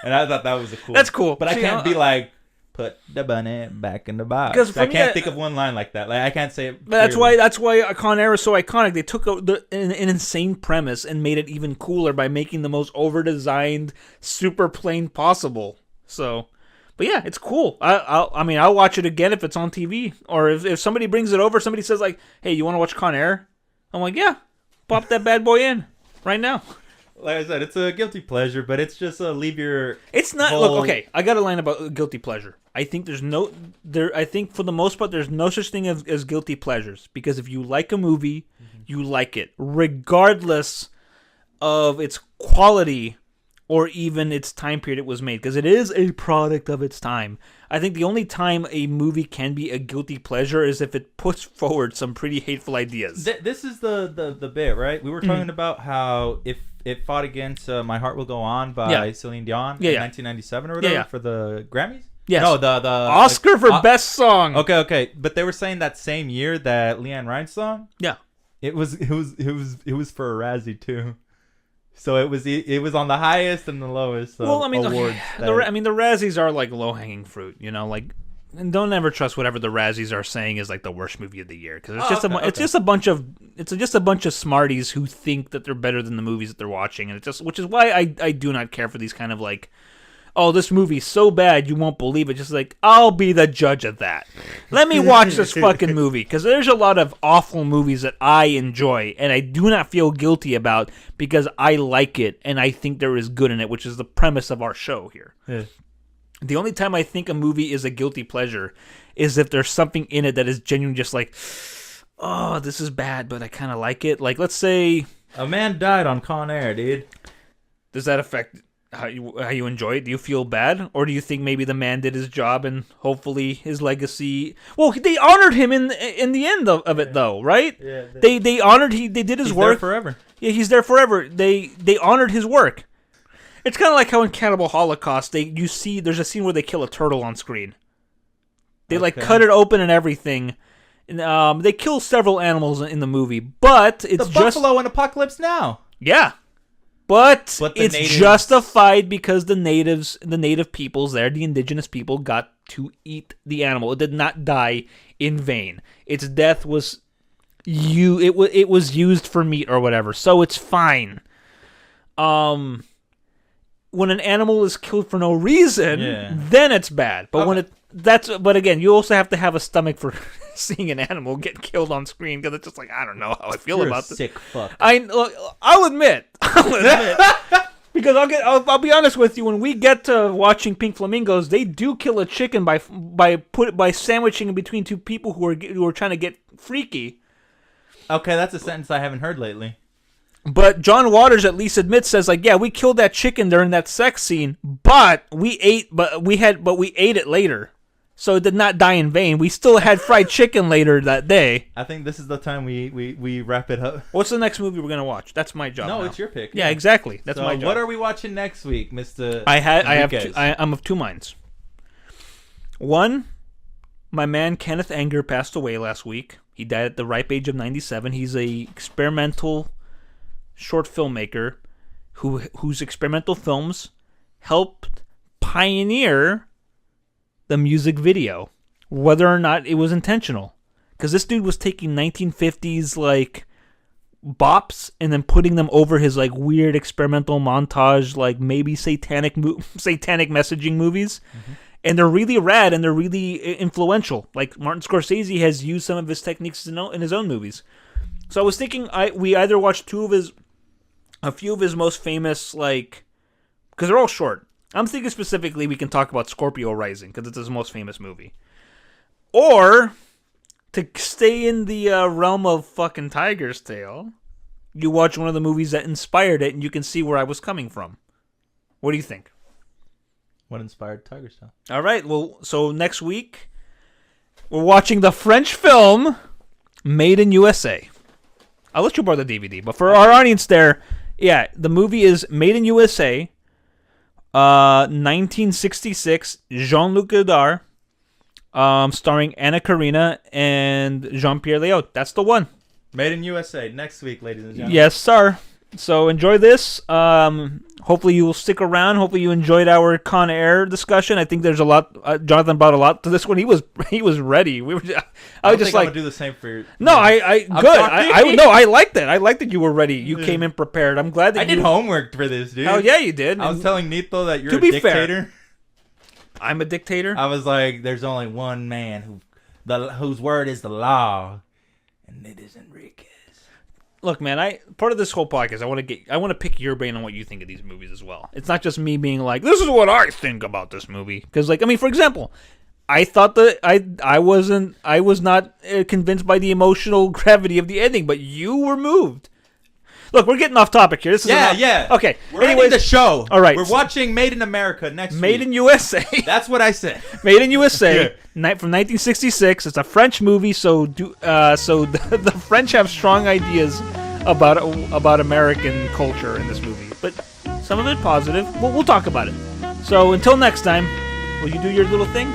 And I thought that was cool. That's cool. But I can't be like, put the bunny back in the box. Because I can't think of one line like that. Like I can't say it. That's why Con Air is so iconic. They took an insane premise and made it even cooler by making the most over-designed super plane possible. So, but yeah, it's cool. I'll watch it again if it's on TV, or if somebody brings it over. Somebody says like, "Hey, you want to watch Con Air?" I'm like, "Yeah, pop that bad boy in right now." Like I said, it's a guilty pleasure, but it's just leave your. It's not. Look, okay. I got a line about guilty pleasure. I think I think for the most part, there's no such thing as guilty pleasures, because if you like a movie, you like it, regardless of its quality or even its time period it was made, because it is a product of its time. I think the only time a movie can be a guilty pleasure is if it puts forward some pretty hateful ideas. This is the bit, right? We were talking about how if it fought against My Heart Will Go On by Celine Dion in 1997 or whatever for the Grammys. Yes. No, the Oscar for Best Song. Okay. But they were saying that same year that Leanne Rimes song. Yeah. It was for a Razzie too. So it was on the highest and the lowest awards. The Razzies are like low hanging fruit, you know, like, and don't ever trust whatever the Razzies are saying is like the worst movie of the year, because it's just a bunch of smarties who think that they're better than the movies that they're watching, and which is why I do not care for these kind of like, oh, this movie's so bad you won't believe it. Just like, I'll be the judge of that. Let me watch this fucking movie, because there's a lot of awful movies that I enjoy and I do not feel guilty about because I like it and I think there is good in it, which is the premise of our show here. Yeah. The only time I think a movie is a guilty pleasure is if there's something in it that is genuinely just like, oh, this is bad, but I kind of like it. Like, let's say... A man died on Con Air, dude. Does that affect... how you enjoy it? Do you feel bad, or do you think maybe the man did his job and hopefully his legacy? Well, they honored him in the end of it, though, right? Yeah. They honored they did his work. He's there forever. Yeah, he's there forever. They honored his work. It's kind of like how in Cannibal Holocaust, there's a scene where they kill a turtle on screen. They cut it open and everything. And, they kill several animals in the movie, but it's the buffalo in Apocalypse Now. Yeah. But it's natives... justified because the native peoples there, the indigenous people, got to eat the animal. It did not die in vain. Its death was it was used for meat or whatever, so it's fine. When an animal is killed for no reason, then it's bad. But but again, you also have to have a stomach for seeing an animal get killed on screen, because it's just like, I don't know how I feel about this. Sick fuck. I'll admit, because I'll be honest with you. When we get to watching Pink Flamingos, they do kill a chicken by sandwiching in between two people who are trying to get freaky. Okay, that's a sentence I haven't heard lately. But John Waters at least says, like, yeah, we killed that chicken during that sex scene, but we ate it later. So it did not die in vain. We still had fried chicken later that day. I think this is the time we wrap it up. What's the next movie we're gonna watch? That's my job. No, now. It's your pick. Yeah, exactly. That's my job. What are we watching next week, Mr. I'm of two minds. One, my man Kenneth Anger passed away last week. He died at the ripe age of 97. He's a experimental short filmmaker whose experimental films helped pioneer the music video, whether or not it was intentional. Because this dude was taking 1950s like bops and then putting them over his like weird experimental montage, like maybe satanic messaging movies. Mm-hmm. And they're really rad and they're really influential. Like Martin Scorsese has used some of his techniques in his own movies. So I was thinking we either watch a few of his most famous, like, because they're all short. I'm thinking specifically we can talk about Scorpio Rising, because it's his most famous movie. Or, to stay in the realm of fucking Tiger's Tale, you watch one of the movies that inspired it, and you can see where I was coming from. What do you think? What inspired Tiger's Tale? All right, well, so next week, we're watching the French film Made in USA. I'll let you borrow the DVD, but for our audience there, yeah, the movie is Made in USA, 1966, Jean-Luc Godard, starring Anna Karina and Jean-Pierre Léaud. That's the one. Made in USA, next week, ladies and gentlemen. Yes, sir. So enjoy this. Hopefully you will stick around. Hopefully you enjoyed our Con Air discussion. I think there's a lot. Jonathan brought a lot to this one. He was ready. We were. I was just like, I'm gonna do the same for you. No, I good. I liked that. I liked that you were ready. You came in prepared. I'm glad that I did homework for this, dude. Oh yeah, you did. I was telling Nito that you're a dictator. Fair, I'm a dictator. I was like, there's only one man whose word is the law, and it is Enriquez. Look, man, part of this whole podcast, I want to pick your brain on what you think of these movies as well. It's not just me being like, this is what I think about this movie. Because, like, I mean, for example, I thought that I was not convinced by the emotional gravity of the ending, but you were moved. Look, we're getting off topic here. This is Okay. We're ending the show. All right. We're watching Made in America next week. Made in USA. That's what I said. Made in USA, from 1966. It's a French movie, so the French have strong ideas about American culture in this movie, but some of it positive. We'll talk about it. So until next time, will you do your little thing?